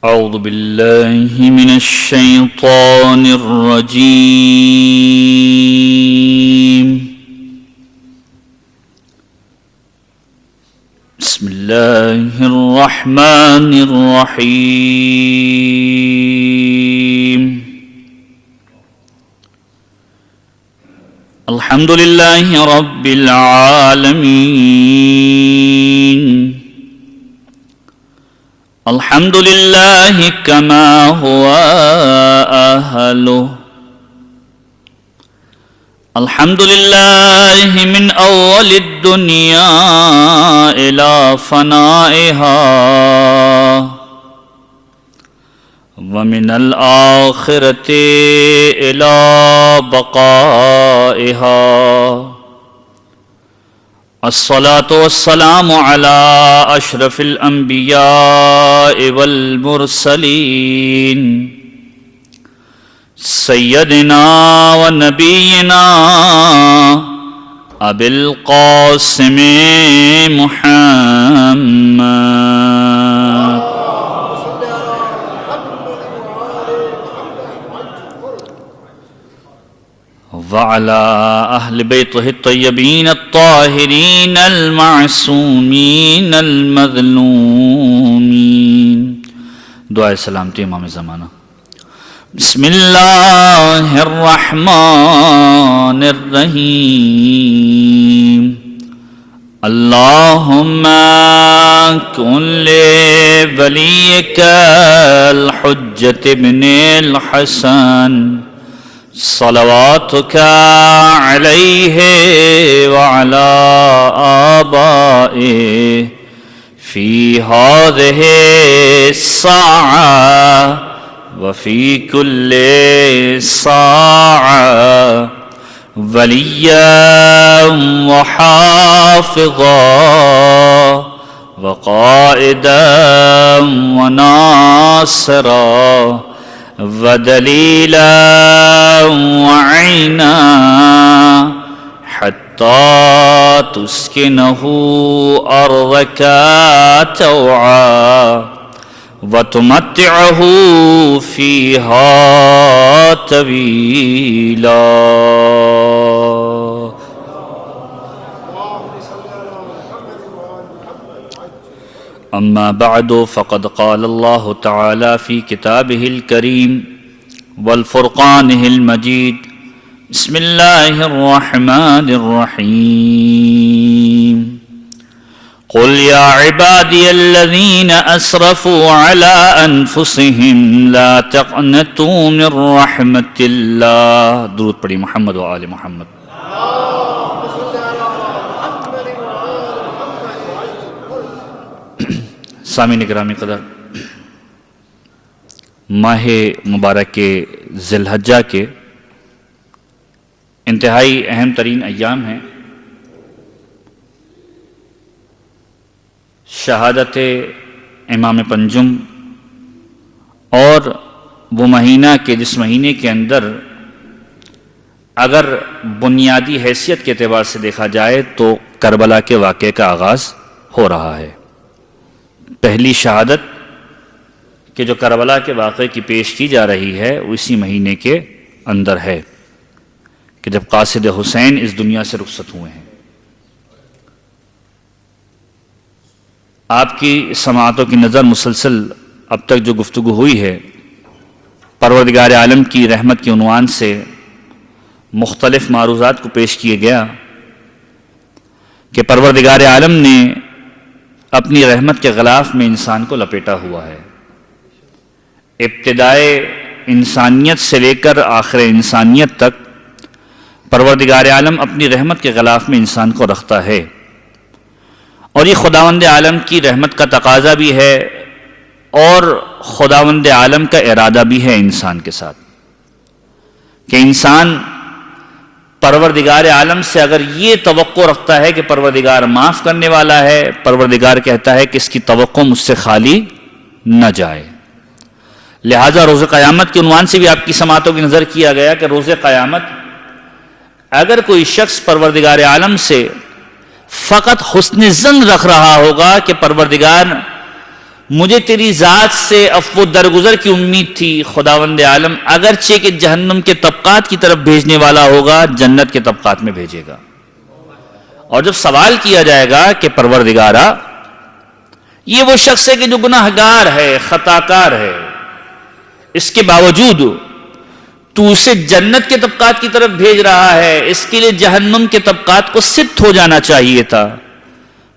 اعوذ باللہ من الشیطان الرجیم بسم اللہ الرحمن الرحیم الحمد للہ رب العالمین الحمد للہ کما هو أهله الحمد للہ من اول الدنیا الى فنائها ومن الآخرة الى بقائها الصلاة والسلام على أشرف الأنبياء والمرسلين سيدنا ونبينا أبي القاسم محمد وعلى أهل بيته الطيبين الطاهرين المعصومين المظلومين دعائے سلامتی امام زمانہ بسم اللہ الرحمن الرحیم اللہم کن لولیک الحجۃ ابن الحسن صلواتك عليه وعلى آبائه في هذه الساعة وفي كل ساعة وليا وحافظا وقائدا وناصرا ودلیلا وعینا حتی تسکنہ ارضک طوعا وتمتعہ فیہا طویلا. اما بعد فقد قال الله تعالى في كتابه الكريم والفرقانه المجيد بسم الله الرحمن الرحيم قل يا عبادي الذين أسرفوا على أنفسهم لا تقنطوا من رحمة الله. درود پڑھی محمد و آل محمد. سامعین گرامی قدر، ماہ مبارک کے ذی الحجہ کے انتہائی اہم ترین ایام ہیں. شہادت امام پنجم اور وہ مہینہ کہ جس مہینے کے اندر اگر بنیادی حیثیت کے اعتبار سے دیکھا جائے تو کربلا کے واقعے کا آغاز ہو رہا ہے. پہلی شہادت کہ جو کربلا کے واقعے کی پیش کی جا رہی ہے وہ اسی مہینے کے اندر ہے کہ جب قاصد حسین اس دنیا سے رخصت ہوئے ہیں. آپ کی سماعتوں کی نظر مسلسل اب تک جو گفتگو ہوئی ہے پروردگار عالم کی رحمت کے عنوان سے مختلف معروضات کو پیش کیے گیا کہ پروردگار عالم نے اپنی رحمت کے غلاف میں انسان کو لپیٹا ہوا ہے. ابتدائے انسانیت سے لے کر آخر انسانیت تک پروردگار عالم اپنی رحمت کے غلاف میں انسان کو رکھتا ہے، اور یہ خداوند عالم کی رحمت کا تقاضا بھی ہے اور خداوند عالم کا ارادہ بھی ہے انسان کے ساتھ کہ انسان پروردگار عالم سے اگر یہ توقع رکھتا ہے کہ پروردگار معاف کرنے والا ہے، پروردگار کہتا ہے کہ اس کی توقع مجھ سے خالی نہ جائے. لہذا روز قیامت کے عنوان سے بھی آپ کی سماعتوں کی نظر کیا گیا کہ روز قیامت اگر کوئی شخص پروردگار عالم سے فقط حسن ظن رکھ رہا ہوگا کہ پروردگار مجھے تیری ذات سے عفو درگزر کی امید تھی، خداوند عالم اگرچہ کہ جہنم کے طبقات کی طرف بھیجنے والا ہوگا، جنت کے طبقات میں بھیجے گا۔ اور جب سوال کیا جائے گا کہ پروردگارا، یہ وہ شخص ہے کہ جو گناہگار ہے، خطاکار ہے، اس کے باوجود تو اسے جنت کے طبقات کی طرف بھیج رہا ہے، اس کے لیے جہنم کے طبقات کو ست ہو جانا چاہیے تھا۔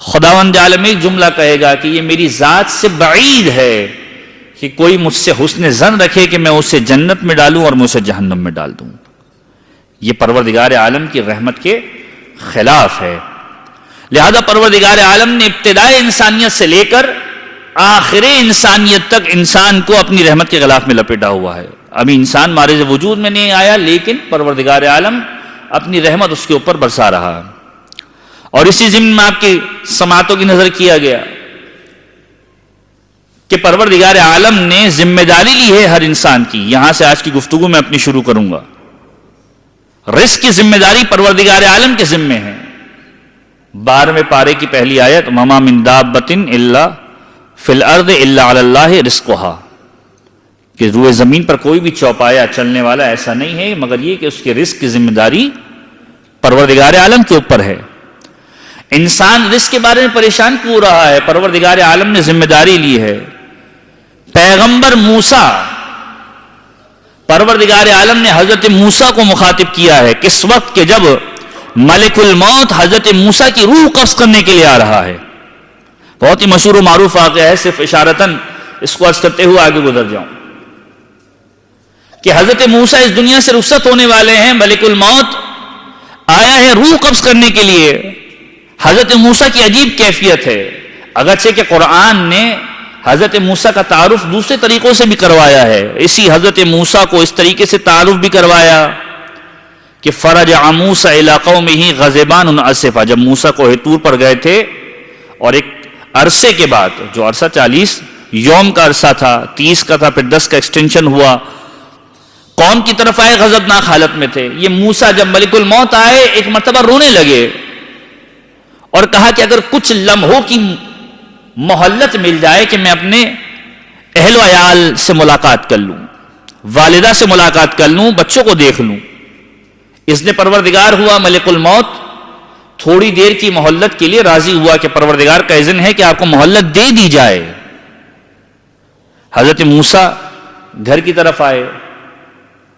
خداوند عالم ایک جملہ کہے گا کہ یہ میری ذات سے بعید ہے کہ کوئی مجھ سے حسن ظن رکھے کہ میں اسے جنت میں ڈالوں اور میں اسے جہنم میں ڈال دوں۔ یہ پروردگار عالم کی رحمت کے خلاف ہے۔ لہذا پروردگار عالم نے ابتدائے انسانیت سے لے کر آخر انسانیت تک انسان کو اپنی رحمت کے غلاف میں لپیٹا ہوا ہے۔ ابھی انسان مارز وجود میں نہیں آیا، لیکن پروردگار عالم اپنی رحمت اس کے اوپر برسا رہا ہے۔ اور اسی ضمن میں آپ کی سماعتوں کی نظر کیا گیا کہ پروردگار عالم نے ذمہ داری لی ہے ہر انسان کی۔ یہاں سے آج کی گفتگو میں اپنی شروع کروں گا۔ رزق کی ذمہ داری پروردگار عالم کے ذمہ ہے۔ 12ویں پارے کی پہلی آیت، وَمَا مِن دَابَّةٍ إِلَّا فِي الْأَرْضِ إِلَّا عَلَى اللَّهِ رِزْقُهَا، کہ روئے زمین پر کوئی بھی چوپایا چلنے والا ایسا نہیں ہے مگر یہ کہ اس کے رزق کی ذمہ داری پروردگار عالم کے اوپر ہے۔ انسان رزق کے بارے میں پریشان کیوں رہا ہے؟ پروردگار عالم نے ذمہ داری لی ہے۔ پیغمبر موسیٰ، پروردگار عالم نے حضرت موسیٰ کو مخاطب کیا ہے کس وقت کہ جب ملک الموت حضرت موسیٰ کی روح قبض کرنے کے لیے آ رہا ہے۔ بہت ہی مشہور و معروف واقعہ ہے، صرف اشارتاً اس کو عرض کرتے ہوئے آگے گزر جاؤں کہ حضرت موسیٰ اس دنیا سے رخصت ہونے والے ہیں، ملک الموت آیا ہے روح قبض کرنے کے لیے۔ حضرت موسیٰ کی عجیب کیفیت ہے، اگرچہ کہ قرآن نے حضرت موسیٰ کا تعارف دوسرے طریقوں سے بھی کروایا ہے، اسی حضرت موسیٰ کو اس طریقے سے تعارف بھی کروایا کہ فرجع موسیٰ الی قومہ غضبان اسفا، جب موسیٰ کوہ طور پر گئے تھے اور ایک عرصے کے بعد، جو عرصہ 40 یوم کا عرصہ تھا، 30 کا تھا، پھر 10 کا ایکسٹینشن ہوا، قوم کی طرف آئے غضبناک حالت میں تھے۔ یہ موسیٰ جب ملک الموت آئے ایک مرتبہ رونے لگے اور کہا کہ اگر کچھ لمحوں کی مہلت مل جائے کہ میں اپنے اہل و عیال سے ملاقات کر لوں، والدہ سے ملاقات کر لوں، بچوں کو دیکھ لوں۔ اس نے پروردگار ہوا ملک الموت تھوڑی دیر کی مہلت کے لیے راضی ہوا کہ پروردگار کا اذن ہے کہ آپ کو مہلت دے دی جائے۔ حضرت موسیٰ گھر کی طرف آئے،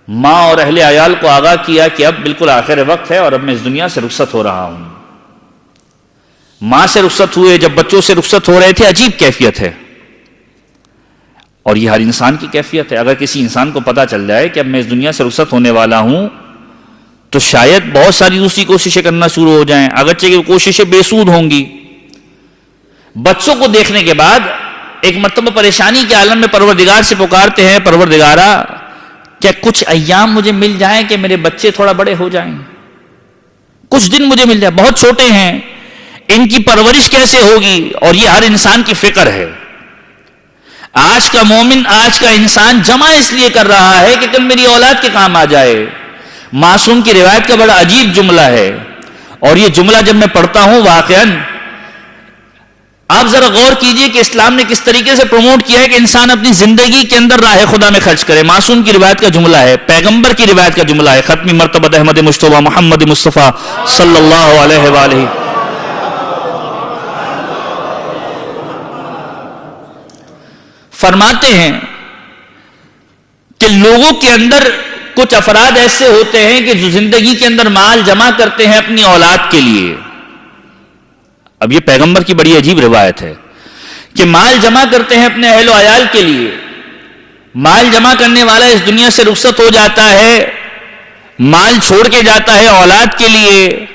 ماں اور اہل عیال کو آگاہ کیا کہ اب بالکل آخر وقت ہے اور اب میں اس دنیا سے رخصت ہو رہا ہوں۔ ماں سے رخصت ہوئے، جب بچوں سے رخصت ہو رہے تھے، عجیب کیفیت ہے، اور یہ ہر انسان کی کیفیت ہے۔ اگر کسی انسان کو پتا چل جائے کہ اب میں اس دنیا سے رخصت ہونے والا ہوں تو شاید بہت ساری دوسری کوششیں کرنا شروع ہو جائیں، اگرچہ کہ کوششیں بے سود ہوں گی۔ بچوں کو دیکھنے کے بعد ایک مرتبہ پریشانی کے عالم میں پروردگار سے پکارتے ہیں، پروردگارا کیا کچھ ایام مجھے مل جائیں کہ میرے بچے تھوڑا بڑے ہو جائیں، کچھ دن مجھے مل جائے، بہت چھوٹے ہیں، ان کی پرورش کیسے ہوگی؟ اور یہ ہر انسان کی فکر ہے۔ آج کا مومن، آج کا انسان جمع اس لیے کر رہا ہے کہ کل میری اولاد کے کام آ جائے۔ معصوم کی روایت کا بڑا عجیب جملہ ہے، اور یہ جملہ جب میں پڑھتا ہوں واقعاً آپ ذرا غور کیجئے کہ اسلام نے کس طریقے سے پروموٹ کیا ہے کہ انسان اپنی زندگی کے اندر راہ خدا میں خرچ کرے۔ معصوم کی روایت کا جملہ ہے، پیغمبر کی روایت کا جملہ ہے، ختمی مرتبہ احمد مجتبی محمد مصطفیٰ صلی اللہ علیہ وآلہ۔ فرماتے ہیں کہ لوگوں کے اندر کچھ افراد ایسے ہوتے ہیں کہ جو زندگی کے اندر مال جمع کرتے ہیں اپنی اولاد کے لیے۔ اب یہ پیغمبر کی بڑی عجیب روایت ہے کہ مال جمع کرتے ہیں اپنے اہل و عیال کے لیے۔ مال جمع کرنے والا اس دنیا سے رخصت ہو جاتا ہے، مال چھوڑ کے جاتا ہے اولاد کے لیے۔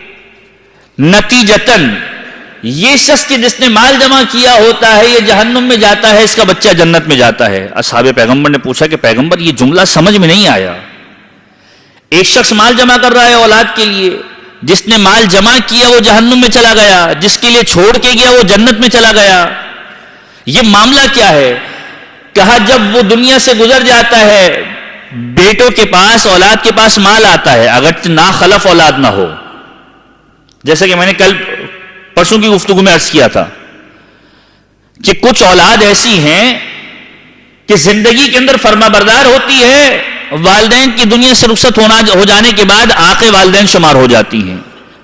نتیجتاً یہ شخص کہ جس نے مال جمع کیا ہوتا ہے یہ جہنم میں جاتا ہے، اس کا بچہ جنت میں جاتا ہے۔ اصحاب پیغمبر نے پوچھا کہ پیغمبر یہ جملہ سمجھ میں نہیں آیا، ایک شخص مال جمع کر رہا ہے اولاد کے لیے، جس نے مال جمع کیا وہ جہنم میں چلا گیا، جس کے لیے چھوڑ کے گیا وہ جنت میں چلا گیا، یہ معاملہ کیا ہے؟ کہا جب وہ دنیا سے گزر جاتا ہے، بیٹوں کے پاس، اولاد کے پاس مال آتا ہے، اگر ناخلف اولاد نہ ہو، جیسا کہ میں نے کل پرسوں کی گفتگو میں عرض کیا تھا کہ کچھ اولاد ایسی ہیں کہ زندگی کے اندر فرما بردار ہوتی ہے، والدین کی دنیا سے رخصت ہو جانے کے بعد آقِ والدین شمار ہو جاتی ہیں.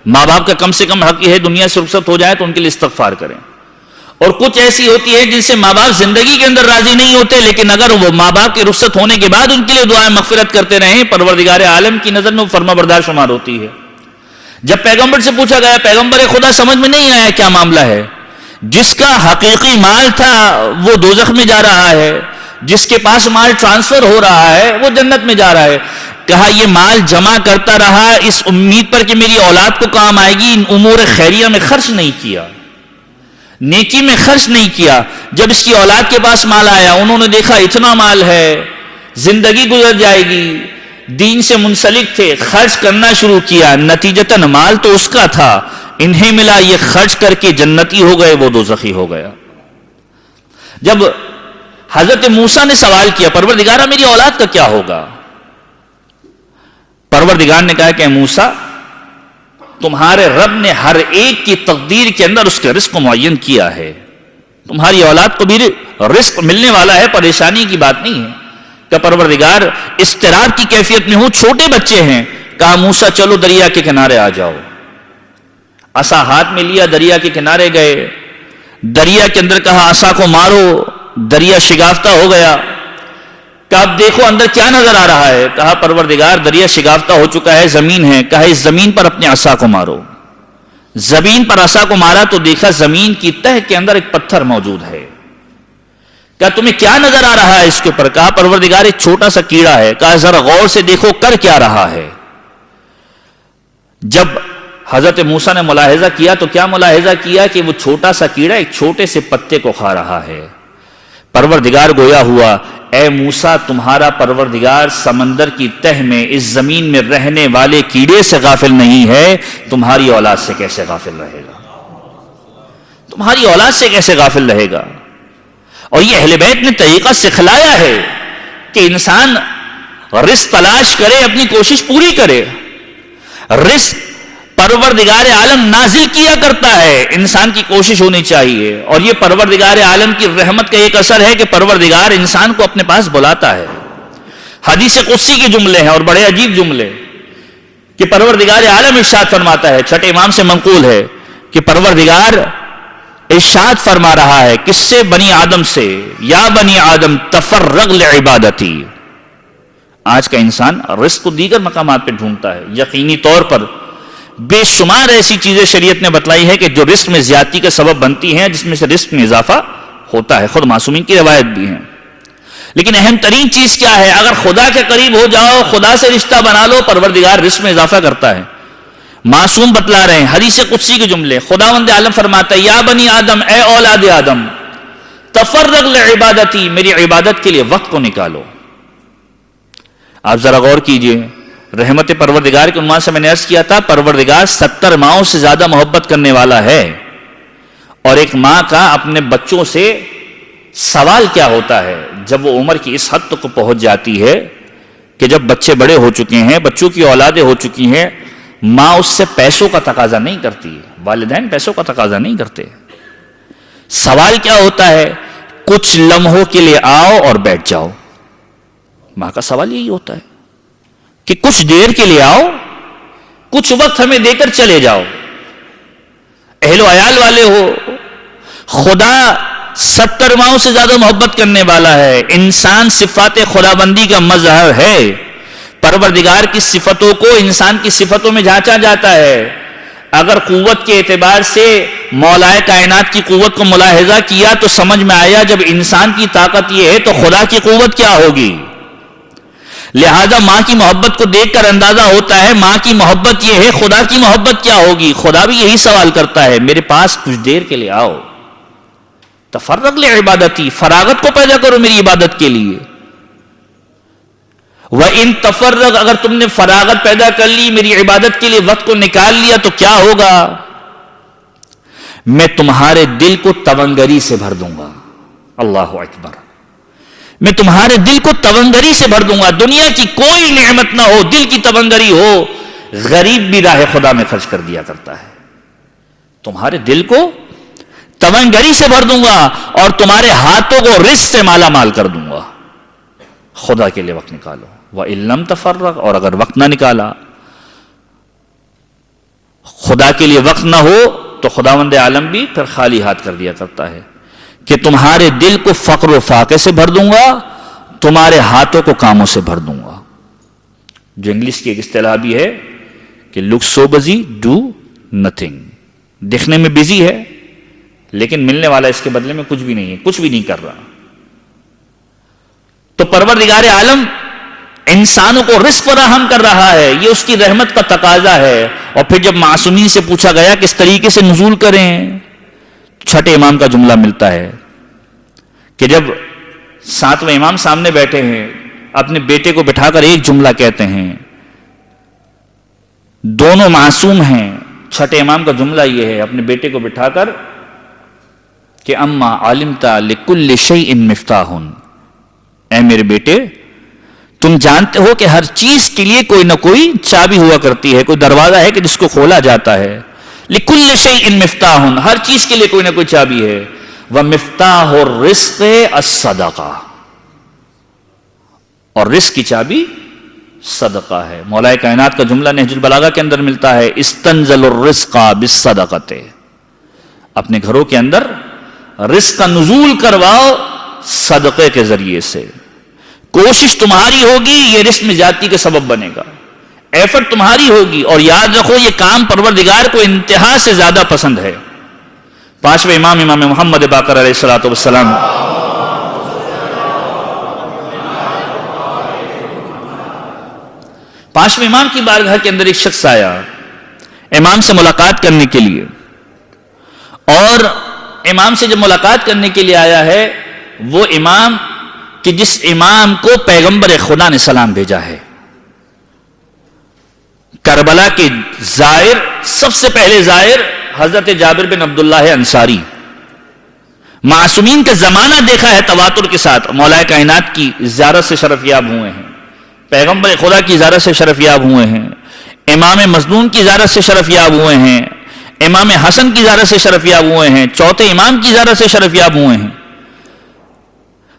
ماں باپ کا کم سے کم حق یہ ہے دنیا سے رخصت ہو جائے تو ان کے لیے استغفار کریں. اور کچھ ایسی ہوتی ہے جن سے ماں باپ زندگی کے اندر راضی نہیں ہوتے، لیکن اگر وہ ماں باپ کے رخصت ہونے کے بعد ان کے لیے دعائیں مغفرت کرتے رہیں، پروردگار عالم کی نظر میں وہ فرما بردار شمار ہوتی ہے. جب پیغمبر سے پوچھا گیا، پیغمبر خدا سمجھ میں نہیں آیا کیا معاملہ ہے؟ جس کا حقیقی مال تھا وہ دوزخ میں جا رہا ہے، جس کے پاس مال ٹرانسفر ہو رہا ہے وہ جنت میں جا رہا ہے. کہا یہ مال جمع کرتا رہا اس امید پر کہ میری اولاد کو کام آئے گی، ان امور خیریہ میں خرچ نہیں کیا، نیکی میں خرچ نہیں کیا. جب اس کی اولاد کے پاس مال آیا، انہوں نے دیکھا اتنا مال ہے، زندگی گزر جائے گی، دین سے منسلک تھے، خرچ کرنا شروع کیا، نتیجتاً مال تو اس کا تھا، انہیں ملا یہ خرچ کر کے جنتی ہو گئے، وہ دوزخی ہو گیا. جب حضرت موسیٰ نے سوال کیا پروردگارہ میری اولاد کا کیا ہوگا، پروردگار نے کہا کہ موسیٰ تمہارے رب نے ہر ایک کی تقدیر کے اندر اس کے رزق معین کیا ہے، تمہاری اولاد کو بھی رزق ملنے والا ہے، پریشانی کی بات نہیں ہے. کہ پروردگار اضطرار کی کیفیت میں ہوں، چھوٹے بچے ہیں. کہا موسیٰ چلو دریا کے کنارے آ جاؤ. عصا ہاتھ میں لیا، دریا کے کنارے گئے، دریا کے اندر کہا عصا کو مارو، دریا شگافتہ ہو گیا. کہا اب دیکھو اندر کیا نظر آ رہا ہے. کہا پروردگار دریا شگافتہ ہو چکا ہے، زمین ہے. کہا اس زمین پر اپنے عصا کو مارو. زمین پر عصا کو مارا تو دیکھا زمین کی تہ کے اندر ایک پتھر موجود ہے. کہا تمہیں کیا نظر آ رہا ہے اس کے اوپر؟ کہا پروردگار ایک چھوٹا سا کیڑا ہے. کہا ذرا غور سے دیکھو کر کیا رہا ہے. جب حضرت موسیٰ نے ملاحظہ کیا تو کیا ملاحظہ کیا کہ وہ چھوٹا سا کیڑا ایک چھوٹے سے پتے کو کھا رہا ہے. پروردگار گویا ہوا اے موسیٰ تمہارا پروردگار سمندر کی تہ میں اس زمین میں رہنے والے کیڑے سے غافل نہیں ہے، تمہاری اولاد سے کیسے غافل رہے گا؟ تمہاری اولاد سے کیسے غافل رہے گا؟ اور یہ اہل بیت نے طریقہ سکھلایا ہے کہ انسان رزق تلاش کرے، اپنی کوشش پوری کرے. رزق پروردگار عالم نازل کیا کرتا ہے، انسان کی کوشش ہونی چاہیے. اور یہ پروردگار عالم کی رحمت کا ایک اثر ہے کہ پروردگار انسان کو اپنے پاس بلاتا ہے. حدیث قدسی کے جملے ہیں اور بڑے عجیب جملے کہ پروردگار عالم ارشاد فرماتا ہے، چھٹے امام سے منقول ہے کہ پروردگار ارشاد فرما رہا ہے کس سے؟ بنی آدم سے، یا بنی آدم تفرغ لعبادتی. آج کا انسان رزق کو دیگر مقامات پہ ڈھونڈتا ہے. یقینی طور پر بے شمار ایسی چیزیں شریعت نے بتلائی ہے کہ جو رزق میں زیادتی کا سبب بنتی ہیں، جس میں سے رزق میں اضافہ ہوتا ہے. خود معصومین کی روایت بھی ہیں. لیکن اہم ترین چیز کیا ہے؟ اگر خدا کے قریب ہو جاؤ، خدا سے رشتہ بنا لو، پروردگار رزق میں اضافہ کرتا ہے. معصوم بتلا رہے ہیں حدیث قدسی کے جملے. خداوند عالم فرماتا ہے یا بنی آدم، اے اولاد آدم، تفرغ لعبادتی، میری عبادت کے لیے وقت کو نکالو. آپ ذرا غور کیجئے، رحمت پروردگار کے عنوان سے میں نے عرض کیا تھا پروردگار 70 ماہوں سے زیادہ محبت کرنے والا ہے. اور ایک ماں کا اپنے بچوں سے سوال کیا ہوتا ہے جب وہ عمر کی اس حد تک پہنچ جاتی ہے کہ جب بچے بڑے ہو چکے ہیں، بچوں کی اولادیں ہو چکی ہیں، ماں اس سے پیسوں کا تقاضا نہیں کرتی، والدین پیسوں کا تقاضا نہیں کرتے. سوال کیا ہوتا ہے؟ کچھ لمحوں کے لیے آؤ اور بیٹھ جاؤ. ماں کا سوال یہی ہوتا ہے کہ کچھ دیر کے لیے آؤ، کچھ وقت ہمیں دے کر چلے جاؤ. اہل و عیال والے ہو، خدا 70 ماہوں سے زیادہ محبت کرنے والا ہے. انسان صفات خداوندی کا مظہر ہے. پروردگار کی صفتوں کو انسان کی صفتوں میں جھانچا جاتا ہے. اگر قوت کے اعتبار سے مولائے کائنات کی قوت کو ملاحظہ کیا تو سمجھ میں آیا جب انسان کی طاقت یہ ہے تو خدا کی قوت کیا ہوگی. لہذا ماں کی محبت کو دیکھ کر اندازہ ہوتا ہے ماں کی محبت یہ ہے، خدا کی محبت کیا ہوگی. خدا بھی یہی سوال کرتا ہے میرے پاس کچھ دیر کے لیے آؤ. تفرغ لعبادتی، فراغت کو پیدا کرو میری عبادت کے لیے. وَإِن تفرغ، اگر تم نے فراغت پیدا کر لی، میری عبادت کے لیے وقت کو نکال لیا تو کیا ہوگا؟ میں تمہارے دل کو تونگری سے بھر دوں گا. اللہ اکبر. میں تمہارے دل کو تونگری سے بھر دوں گا. دنیا کی کوئی نعمت نہ ہو، دل کی تونگری ہو. غریب بھی راہ خدا میں خرچ کر دیا کرتا ہے. تمہارے دل کو تونگری سے بھر دوں گا اور تمہارے ہاتھوں کو رزق سے مالا مال کر دوں گا. خدا کے لیے وقت نکالو. وَإِن لَمْ تَفَرَّغْ، اور اگر وقت نہ نکالا، خدا کے لیے وقت نہ ہو، تو خداوند عالم بھی پھر خالی ہاتھ کر دیا کرتا ہے کہ تمہارے دل کو فقر و فاقے سے بھر دوں گا، تمہارے ہاتھوں کو کاموں سے بھر دوں گا. جو انگلش کی ایک اصطلاح بھی ہے کہ look so busy, do nothing. دکھنے میں بزی ہے لیکن ملنے والا اس کے بدلے میں کچھ بھی نہیں ہے، کچھ بھی نہیں کر رہا. تو پروردگار عالم انسانوں کو رزق فراہم کر رہا ہے، یہ اس کی رحمت کا تقاضا ہے. اور پھر جب معصومین سے پوچھا گیا کس طریقے سے نزول کریں، چھٹے امام کا جملہ ملتا ہے کہ جب ساتویں امام سامنے بیٹھے ہیں، اپنے بیٹے کو بٹھا کر ایک جملہ کہتے ہیں، دونوں معصوم ہیں. چھٹے امام کا جملہ یہ ہے اپنے بیٹے کو بٹھا کر کہ اما علمت لکل شیء مفتاح، اے میرے بیٹے تم جانتے ہو کہ ہر چیز کے لیے کوئی نہ کوئی چابی ہوا کرتی ہے، کوئی دروازہ ہے کہ جس کو کھولا جاتا ہے. لکل شیء مفتاح، ہر چیز کے لیے کوئی نہ کوئی چابی ہے. ومفتاح الرزق الصدقہ، اور رزق کی چابی صدقہ ہے. مولا کائنات کا جملہ نہج البلاغہ کے اندر ملتا ہے، استنزل الرزق بالصدقۃ. اپنے گھروں کے اندر رزق کا نزول کرواؤ صدقے کے ذریعے سے. کوشش تمہاری ہوگی، یہ رزق میں زیادتی کے سبب بنے گا. ایفرٹ تمہاری ہوگی، اور یاد رکھو یہ کام پروردگار کو انتہا سے زیادہ پسند ہے. پانچویں امام امام محمد باقر علیہ الصلوۃ والسلام پانچویں امام کی بارگاہ کے اندر ایک شخص آیا امام سے ملاقات کرنے کے لیے، اور امام سے جب ملاقات کرنے کے لیے آیا ہے وہ امام کہ جس امام کو پیغمبر خدا نے سلام بھیجا ہے. کربلا کے زائر، سب سے پہلے زائر حضرت جابر بن عبداللہ انصاری. معصومین کا زمانہ دیکھا ہے تواتر کے ساتھ، مولا کائنات کی زیارت سے شرف یاب ہوئے ہیں، پیغمبر خدا کی زیارت سے شرف یاب ہوئے ہیں، امام مظلوم کی زیارت سے شرف یاب ہوئے ہیں، امام حسن کی زیارت سے شرف یاب ہوئے ہیں، چوتھے امام کی زیارت سے شرف یاب ہوئے ہیں.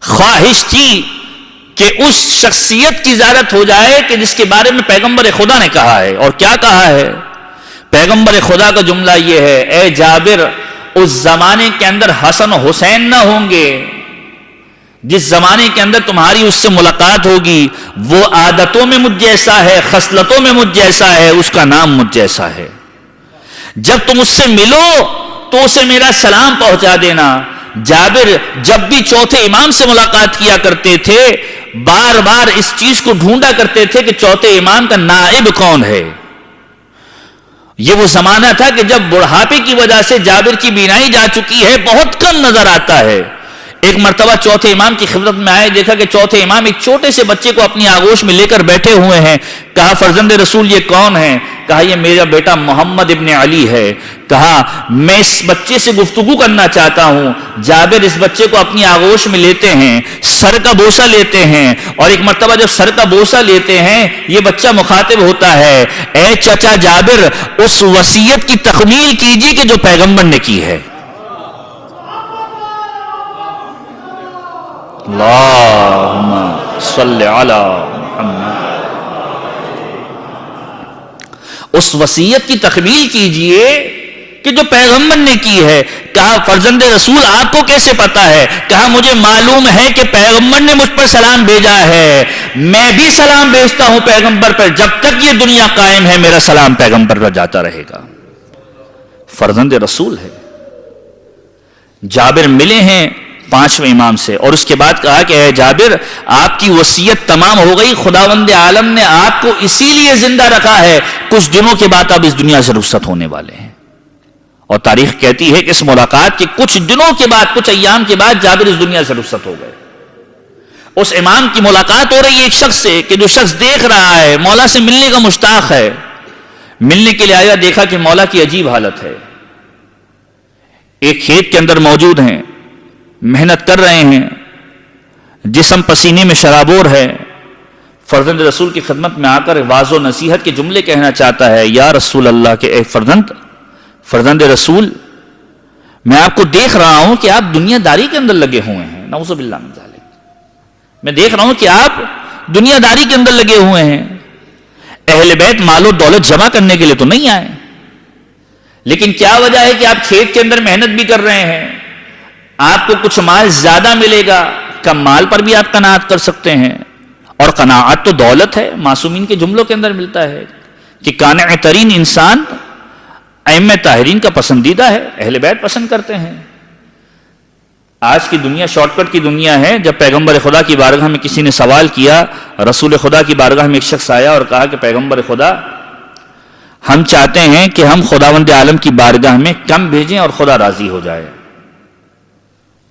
خواہش تھی کہ اس شخصیت کی زیارت ہو جائے کہ جس کے بارے میں پیغمبر خدا نے کہا ہے. اور کیا کہا ہے پیغمبر خدا کا جملہ یہ ہے، اے جابر اس زمانے کے اندر حسن و حسین نہ ہوں گے، جس زمانے کے اندر تمہاری اس سے ملاقات ہوگی وہ عادتوں میں مجھ جیسا ہے، خصلتوں میں مجھ جیسا ہے، اس کا نام مجھ جیسا ہے. جب تم اس سے ملو تو اسے میرا سلام پہنچا دینا. جابر جب بھی چوتھے امام سے ملاقات کیا کرتے تھے بار بار اس چیز کو ڈھونڈا کرتے تھے کہ چوتھے امام کا نائب کون ہے. یہ وہ زمانہ تھا کہ جب بڑھاپے کی وجہ سے جابر کی بینائی جا چکی ہے، بہت کم نظر آتا ہے. ایک مرتبہ چوتھے امام کی خدمت میں آئے، دیکھا کہ چوتھے امام ایک چھوٹے سے بچے کو اپنی آغوش میں لے کر بیٹھے ہوئے ہیں. کہا فرزند رسول یہ کون ہے؟ کہا یہ میرا بیٹا محمد ابن علی ہے. کہا میں اس بچے سے گفتگو کرنا چاہتا ہوں. جابر اس بچے کو اپنی آغوش میں لیتے ہیں، سر کا بوسہ لیتے ہیں، اور ایک مرتبہ جب سر کا بوسہ لیتے ہیں یہ بچہ مخاطب ہوتا ہے، اے چچا جابر اس وصیت کی تکمیل کیجیے کہ جو پیغمبر نے کی ہے. اللہم صلی علی محمد. اس وصیت کی تکمیل کیجئے کہ جو پیغمبر نے کی ہے. کہا فرزند رسول آپ کو کیسے پتا ہے؟ کہا مجھے معلوم ہے کہ پیغمبر نے مجھ پر سلام بھیجا ہے، میں بھی سلام بھیجتا ہوں پیغمبر پر، جب تک یہ دنیا قائم ہے میرا سلام پیغمبر پر جاتا رہے گا. فرزند رسول ہے. جابر ملے ہیں پانچویں امام سے، اور اس کے بعد کہا کہ اے جابر آپ کی وصیت تمام ہو گئی، خداوند عالم نے آپ کو اسی لیے زندہ رکھا ہے، کچھ دنوں کے بعد آپ اس دنیا سے رخصت ہونے والے ہیں. اور تاریخ کہتی ہے کہ اس ملاقات کے کچھ دنوں کے بعد، کچھ ایام کے بعد جابر اس دنیا سے رخصت ہو گئے. اس امام کی ملاقات ہو رہی ہے ایک شخص سے کہ جو شخص دیکھ رہا ہے مولا سے ملنے کا مشتاق ہے. ملنے کے لیے آیا، دیکھا کہ مولا کی عجیب حالت ہے. ایک کھیت کے اندر موجود ہیں، محنت کر رہے ہیں، جسم پسینے میں شرابور ہے. فرزند رسول کی خدمت میں آ کر واض و نصیحت کے جملے کہنا چاہتا ہے، یا رسول اللہ کے اے فرزند رسول میں آپ کو دیکھ رہا ہوں کہ آپ دنیا داری کے اندر لگے ہوئے ہیں، نعوذ باللہ من ذالک۔ میں دیکھ رہا ہوں کہ آپ دنیا داری کے اندر لگے ہوئے ہیں۔ اہل بیت مال و دولت جمع کرنے کے لیے تو نہیں آئے، لیکن کیا وجہ ہے کہ آپ کھیت کے اندر محنت بھی کر رہے ہیں، آپ کو کچھ مال زیادہ ملے گا، کم مال پر بھی آپ قناعت کر سکتے ہیں، اور قناعت تو دولت ہے۔ معصومین کے جملوں کے اندر ملتا ہے کہ قانع ترین انسان ائمہ طاہرین کا پسندیدہ ہے، اہل بیت پسند کرتے ہیں۔ آج کی دنیا شارٹ کٹ کی دنیا ہے۔ جب پیغمبر خدا کی بارگاہ میں کسی نے سوال کیا، رسول خدا کی بارگاہ میں ایک شخص آیا اور کہا کہ پیغمبر خدا، ہم چاہتے ہیں کہ ہم خداوند عالم کی بارگاہ میں کم بھیجیں اور خدا راضی ہو جائے۔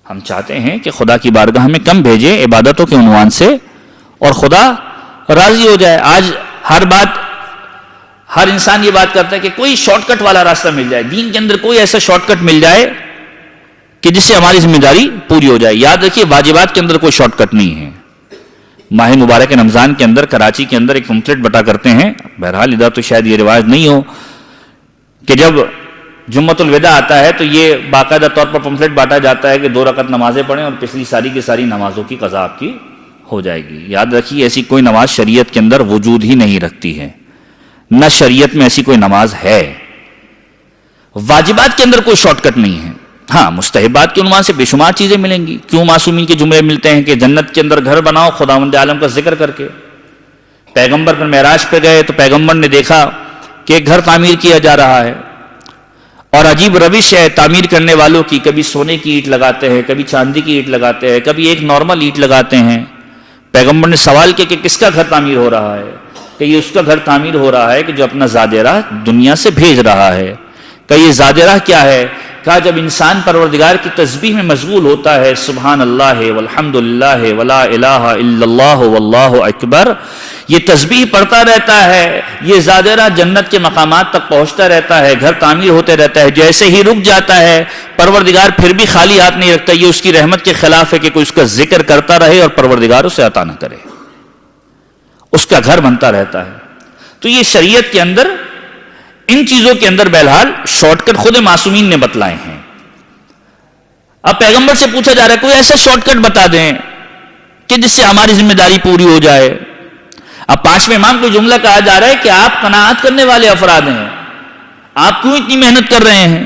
ہم چاہتے ہیں کہ خدا کی بارگاہ میں کم بھیجیں عبادتوں کے عنوان سے اور خدا راضی ہو جائے۔ آج ہر انسان یہ بات کرتا ہے کہ کوئی شارٹ کٹ والا راستہ مل جائے، دین کے اندر کوئی ایسا شارٹ کٹ مل جائے کہ جس سے ہماری ذمہ داری پوری ہو جائے۔ یاد رکھیے واجبات کے اندر کوئی شارٹ کٹ نہیں ہے۔ ماہ مبارک رمضان کے اندر کراچی کے اندر ایک پمفلٹ بٹا کرتے ہیں، بہرحال ادھر تو شاید یہ رواج نہیں ہو کہ جب جمعۃ الوداع آتا ہے تو یہ باقاعدہ طور پر پمفلٹ بانٹا جاتا ہے کہ 2 رکعت نمازیں پڑھیں اور پچھلی ساری کی ساری نمازوں کی قضا آپ کی ہو جائے گی۔ یاد رکھیے ایسی کوئی نماز شریعت کے اندر وجود ہی نہیں رکھتی ہے، نہ شریعت میں ایسی کوئی نماز ہے۔ واجبات کے اندر کوئی شارٹ کٹ نہیں ہے۔ ہاں مستحبات کے عنوان سے بے شمار چیزیں ملیں گی۔ کیوں معصومین کے جملے ملتے ہیں کہ جنت کے اندر گھر بناؤ خداوند عالم کا ذکر کر کے۔ پیغمبر پر معراج پہ گئے تو پیغمبر نے دیکھا کہ ایک گھر تعمیر کیا جا رہا ہے، اور عجیب روش ہے تعمیر کرنے والوں کی، کبھی سونے کی اینٹ لگاتے ہیں، کبھی چاندی کی اینٹ لگاتے ہیں، کبھی ایک نارمل اینٹ لگاتے ہیں۔ پیغمبر نے سوال کیا کہ کس کا گھر تعمیر ہو رہا ہے؟ کہ یہ اس کا گھر تعمیر ہو رہا ہے کہ جو اپنا زاد راہ دنیا سے بھیج رہا ہے۔ کہ یہ زاد راہ کیا ہے؟ کہا جب انسان پروردگار کی تسبیح میں مشغول ہوتا ہے، سبحان اللہ والحمد للہ ولا الہ الا اللہ واللہ اکبر، یہ تسبیح پڑھتا رہتا ہے، یہ زاد راہ جنت کے مقامات تک پہنچتا رہتا ہے، گھر تعمیر ہوتے رہتا ہے۔ جیسے ہی رک جاتا ہے پروردگار پھر بھی خالی ہاتھ نہیں رکھتا۔ یہ اس کی رحمت کے خلاف ہے کہ کوئی اس کا ذکر کرتا رہے اور پروردگار اسے عطا نہ کرے، اس کا گھر بنتا رہتا ہے۔ تو یہ شریعت کے اندر ان چیزوں کے اندر بہرحال شارٹ کٹ خود معصومین نے بتلائے ہیں۔ اب پیغمبر سے پوچھا جا رہا ہے کوئی ایسا شارٹ کٹ بتا دیں کہ جس سے ہماری ذمہ داری پوری ہو جائے۔ اب 5ویں امام کو جملہ کہا جا رہا ہے کہ آپ قناعت کرنے والے افراد ہیں، آپ کیوں اتنی محنت کر رہے ہیں؟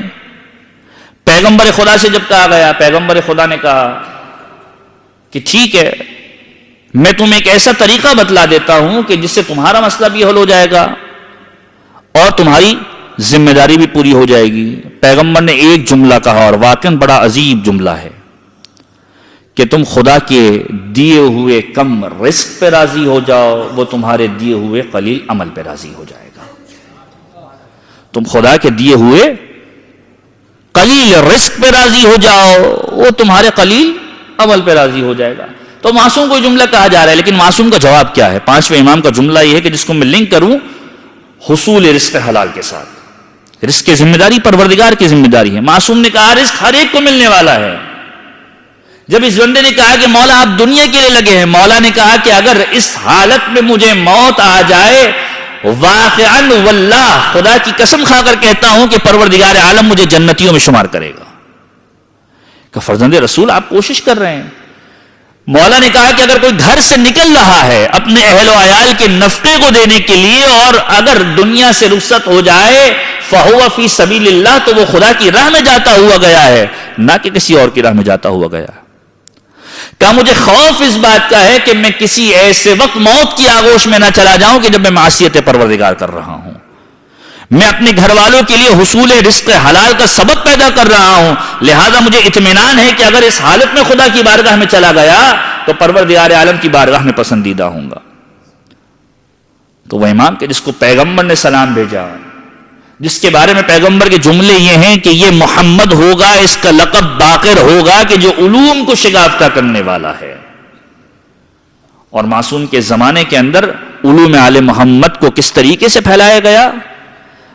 پیغمبر خدا سے جب کہا گیا، پیغمبر خدا نے کہا کہ ٹھیک ہے، میں تمہیں ایک ایسا طریقہ بتلا دیتا ہوں کہ جس سے تمہارا مسئلہ بھی حل ہو جائے گا اور تمہاری ذمہ داری بھی پوری ہو جائے گی۔ پیغمبر نے ایک جملہ کہا اور واقعاً بڑا عجیب جملہ ہے کہ تم خدا کے دیے ہوئے کم رزق پہ راضی ہو جاؤ، وہ تمہارے دیے ہوئے قلیل عمل پہ راضی ہو جائے گا۔ تم خدا کے دیے ہوئے قلیل رزق پہ راضی ہو جاؤ، وہ تمہارے قلیل عمل پہ راضی ہو جائے گا۔ تو معصوم کو جملہ کہا جا رہا ہے، لیکن معصوم کا جواب کیا ہے؟ 5ویں امام کا جملہ یہ ہے کہ جس کو میں لنک کروں حصول رزق حلال کے ساتھ۔ رزق کی ذمہ داری پروردگار کی ذمہ داری ہے۔ معصوم نے کہا رزق ہر ایک کو ملنے والا ہے۔ جب اس بندے نے کہا کہ مولا آپ دنیا کے لیے لگے ہیں، مولا نے کہا کہ اگر اس حالت میں مجھے موت آ جائے، واقعاً واللہ خدا کی قسم کھا کر کہتا ہوں کہ پروردگار عالم مجھے جنتیوں میں شمار کرے گا۔ کہ فرزند رسول آپ کوشش کر رہے ہیں۔ مولا نے کہا کہ اگر کوئی گھر سے نکل رہا ہے اپنے اہل و عیال کے نفقے کو دینے کے لیے، اور اگر دنیا سے رخصت ہو جائے فہو فی سبیل اللہ، تو وہ خدا کی راہ میں جاتا ہوا گیا ہے، نہ کہ کسی اور کی راہ میں جاتا ہوا گیا ہے۔ کہا مجھے خوف اس بات کا ہے کہ میں کسی ایسے وقت موت کی آغوش میں نہ چلا جاؤں کہ جب میں معصیت پروردگار کر رہا ہوں، میں اپنے گھر والوں کے لیے حصول رزق حلال کا سبب پیدا کر رہا ہوں، لہذا مجھے اطمینان ہے کہ اگر اس حالت میں خدا کی بارگاہ میں چلا گیا تو پروردگار عالم کی بارگاہ میں پسندیدہ ہوں گا۔ تو وہ امام کہ جس کو پیغمبر نے سلام بھیجا، جس کے بارے میں پیغمبر کے جملے یہ ہیں کہ یہ محمد ہوگا، اس کا لقب باقر ہوگا کہ جو علوم کو شگافتہ کرنے والا ہے۔ اور معصوم کے زمانے کے اندر علوم آل محمد کو کس طریقے سے پھیلایا گیا،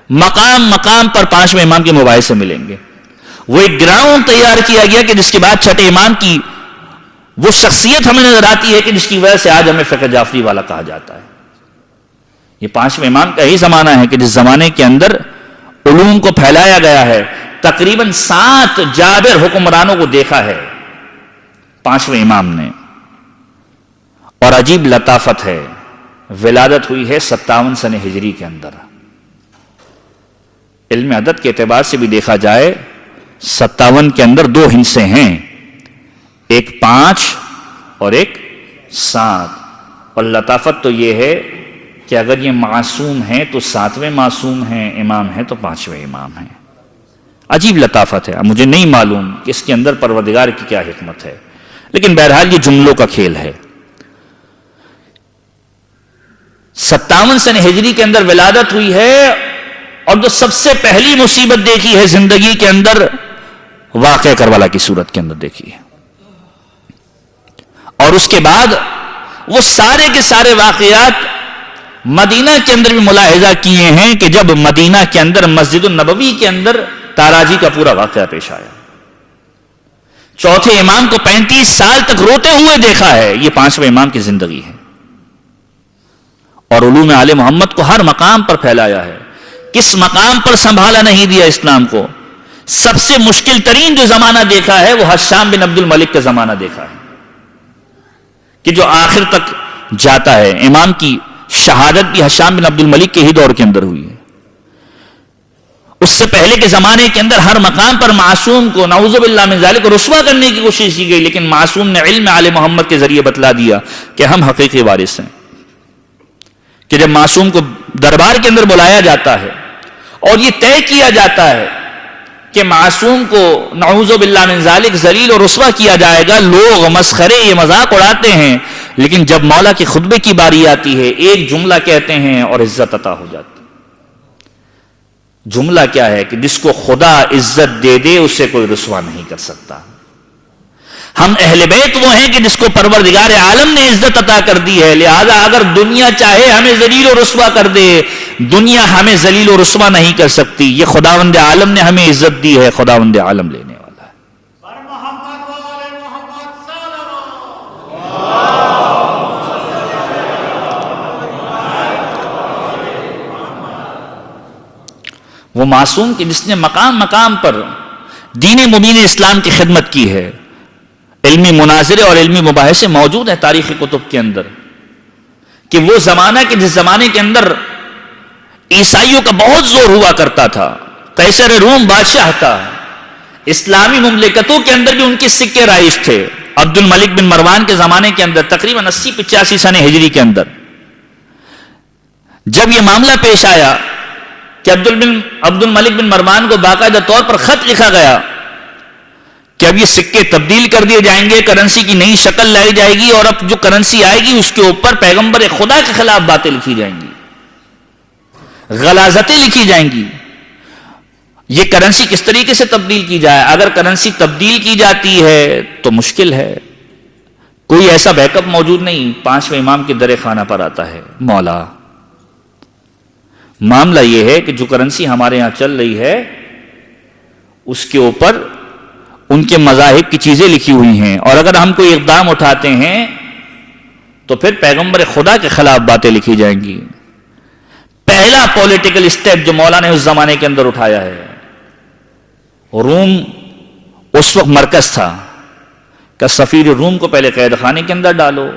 مقام مقام پر 5ویں امام کے مباحث سے ملیں گے۔ وہ ایک گراؤنڈ تیار کیا گیا کہ جس کے بعد 6 امام کی وہ شخصیت ہمیں نظر آتی ہے کہ جس کی وجہ سے آج ہمیں فقہ جعفری والا کہا جاتا ہے۔ یہ 5ویں امام کا ہی زمانہ ہے کہ جس زمانے کے اندر علوم کو پھیلایا گیا ہے، تقریباً 7 جابر حکمرانوں کو دیکھا ہے 5ویں امام نے. اور عجیب لطافت ہے، ولادت ہوئی ہے 57 سن ہجری کے اندر. علم عدد کے اعتبار سے بھی دیکھا جائے 57 کے اندر 2 ہندسے ہیں، ایک 5 اور ایک 7. اور لطافت تو یہ ہے کہ اگر یہ معصوم ہیں تو 7ویں معصوم ہیں، امام ہیں تو 5ویں امام ہیں. عجیب لطافت ہے. اب مجھے نہیں معلوم کہ اس کے اندر پروردگار کی کیا حکمت ہے، لیکن بہرحال یہ جملوں کا کھیل ہے. 57 سن ہجری کے اندر ولادت ہوئی ہے، اور جو سب سے پہلی مصیبت دیکھی ہے زندگی کے اندر، واقعہ کربلا کی صورت کے اندر دیکھی ہے. اور اس کے بعد وہ سارے کے سارے واقعات مدینہ کے اندر بھی ملاحظہ کیے ہیں کہ جب مدینہ کے اندر مسجد النبوی کے اندر تاراجی کا پورا واقعہ پیش آیا. چوتھے امام کو 35 سال تک روتے ہوئے دیکھا ہے. یہ 5ویں امام کی زندگی ہے. اور علوم آل محمد کو ہر مقام پر پھیلایا ہے. کس مقام پر سنبھالا نہیں دیا اسلام کو. سب سے مشکل ترین جو زمانہ دیکھا ہے وہ حشام بن عبد الملک کا زمانہ دیکھا ہے، کہ جو آخر تک جاتا ہے. امام کی شہادت بھی حشام بن عبد الملک کے ہی دور کے اندر ہوئی ہے. اس سے پہلے کے زمانے کے اندر ہر مقام پر معصوم کو نعوذ باللہ من ذالک رسوا کرنے کی کوشش کی گئی، لیکن معصوم نے علم آل محمد کے ذریعے بتلا دیا کہ ہم حقیقی وارث ہیں. کہ جب معصوم کو دربار کے اندر بلایا جاتا ہے اور یہ طے کیا جاتا ہے کہ معصوم کو نعوذ باللہ من ذالک ذلیل اور رسوا کیا جائے گا، لوگ مسخرے یہ مذاق اڑاتے ہیں، لیکن جب مولا کے خطبے کی باری آتی ہے ایک جملہ کہتے ہیں اور عزت عطا ہو جاتی. جملہ کیا ہے کہ جس کو خدا عزت دے دے اسے کوئی رسوا نہیں کر سکتا. ہم اہل بیت وہ ہیں کہ جس کو پروردگار عالم نے عزت عطا کر دی ہے، لہذا اگر دنیا چاہے ہمیں ذلیل و رسوا کر دے، دنیا ہمیں ذلیل و رسوا نہیں کر سکتی. یہ خداوند عالم نے ہمیں عزت دی ہے، خداوند عالم لینے والا ہے. وہ معصوم کہ جس نے مقام مقام پر دین مبین اسلام کی خدمت کی ہے. علمی مناظرے اور علمی مباحثے موجود ہیں تاریخی کتب کے اندر کہ وہ زمانہ کہ جس زمانے کے اندر عیسائیوں کا بہت زور ہوا کرتا تھا، قیصر روم بادشاہ تھا، اسلامی مملکتوں کے اندر بھی ان کے سکے رائج تھے. عبد الملک بن مروان کے زمانے کے اندر تقریباً 80-85 سن ہجری کے اندر جب یہ معاملہ پیش آیا کہ عبد الملک بن مروان کو باقاعدہ طور پر خط لکھا گیا کہ اب یہ سکے تبدیل کر دیے جائیں گے، کرنسی کی نئی شکل لائی جائے گی، اور اب جو کرنسی آئے گی اس کے اوپر پیغمبر خدا کے خلاف باتیں لکھی جائیں گی، غلاظتیں لکھی جائیں گی. یہ کرنسی کس طریقے سے تبدیل کی جائے؟ اگر کرنسی تبدیل کی جاتی ہے تو مشکل ہے، کوئی ایسا بیک اپ موجود نہیں. 5ویں امام کے در خانہ پر آتا ہے، مولا معاملہ یہ ہے کہ جو کرنسی ہمارے ہاں چل رہی ہے اس کے اوپر ان کے مذاہب کی چیزیں لکھی ہوئی ہیں، اور اگر ہم کوئی اقدام اٹھاتے ہیں تو پھر پیغمبر خدا کے خلاف باتیں لکھی جائیں گی. پہلا پولیٹیکل اسٹیپ جو مولا نے اس زمانے کے اندر اٹھایا ہے، روم اس وقت مرکز تھا کہ سفیر روم کو پہلے قید خانے کے اندر ڈالو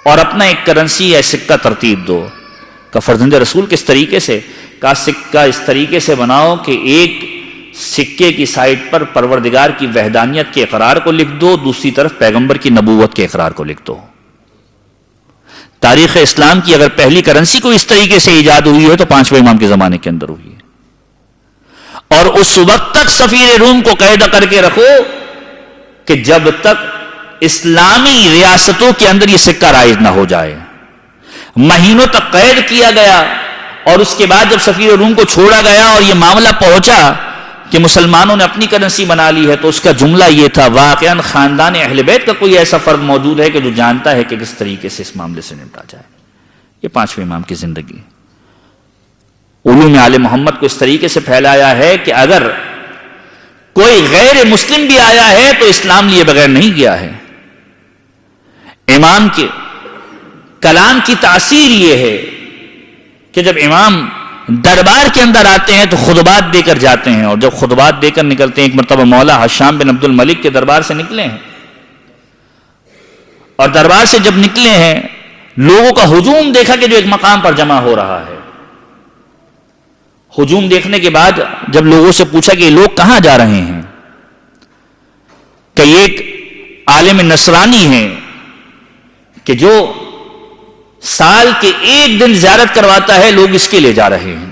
اور اپنا ایک کرنسی یا سکہ ترتیب دو. کہ فرزند رسول کس طریقے سے کا سکہ اس طریقے سے بناؤ کہ ایک سکے کی سائڈ پر پروردگار کی وحدانیت کے اقرار کو لکھ دو، دوسری طرف پیغمبر کی نبوت کے اقرار کو لکھ دو. تاریخ اسلام کی اگر پہلی کرنسی کو اس طریقے سے ایجاد ہوئی ہے تو 5ویں امام کے زمانے کے اندر ہوئی ہے. اور اس وقت تک سفیر روم کو قید کر کے رکھو کہ جب تک اسلامی ریاستوں کے اندر یہ سکہ رائج نہ ہو جائے. مہینوں تک قید کیا گیا، اور اس کے بعد جب سفیر روم کو چھوڑا گیا اور یہ معاملہ پہنچا کہ مسلمانوں نے اپنی کرنسی بنا لی ہے، تو اس کا جملہ یہ تھا واقعاً خاندان اہل بیت کا کوئی ایسا فرد موجود ہے کہ جو جانتا ہے کہ کس طریقے سے اس معاملے سے نمٹا جائے. یہ 5ویں امام کی زندگی. علوم آل محمد کو اس طریقے سے پھیلایا ہے کہ اگر کوئی غیر مسلم بھی آیا ہے تو اسلام لیے بغیر نہیں گیا ہے. امام کے کلام کی تاثیر یہ ہے کہ جب امام دربار کے اندر آتے ہیں تو خطبات دے کر جاتے ہیں، اور جب خطبات دے کر نکلتے ہیں، ایک مرتبہ مولا حشام بن عبد الملک کے دربار سے نکلے ہیں، اور دربار سے جب نکلے ہیں لوگوں کا ہجوم دیکھا کہ جو ایک مقام پر جمع ہو رہا ہے۔ ہجوم دیکھنے کے بعد جب لوگوں سے پوچھا کہ یہ لوگ کہاں جا رہے ہیں، کہ یہ ایک عالم نصرانی ہے کہ جو سال کے ایک دن زیارت کرواتا ہے، لوگ اس کے لے جا رہے ہیں۔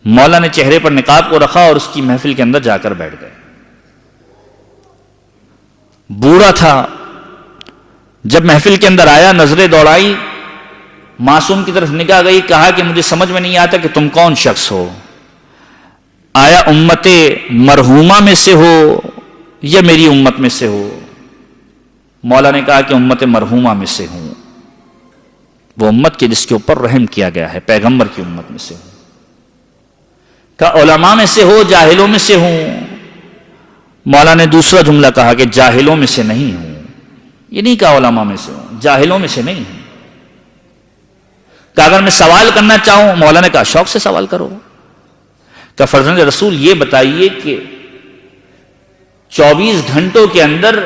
مولا نے چہرے پر نقاب کو رکھا اور اس کی محفل کے اندر جا کر بیٹھ گئے۔ بوڑھا تھا، جب محفل کے اندر آیا نظریں دوڑائی، معصوم کی طرف نگاہ گئی، کہا کہ مجھے سمجھ میں نہیں آتا کہ تم کون شخص ہو، آیا امت مرحومہ میں سے ہو یا میری امت میں سے ہو؟ مولا نے کہا کہ امت مرحومہ میں سے ہوں، وہ امت کے جس کے اوپر رحم کیا گیا ہے، پیغمبر کی امت میں سے ہوں۔ کہا علماء میں سے ہو جاہلوں میں سے ہوں؟ مولا نے دوسرا جملہ کہا کہ جاہلوں میں سے نہیں ہوں۔ یہ نہیں کہا علماء میں سے ہوں، جاہلوں میں سے نہیں ہوں۔ کہ اگر میں سوال کرنا چاہوں، مولا نے کہا شوق سے سوال کرو۔ کہ فرزند رسول یہ بتائیے کہ 24 گھنٹوں کے اندر،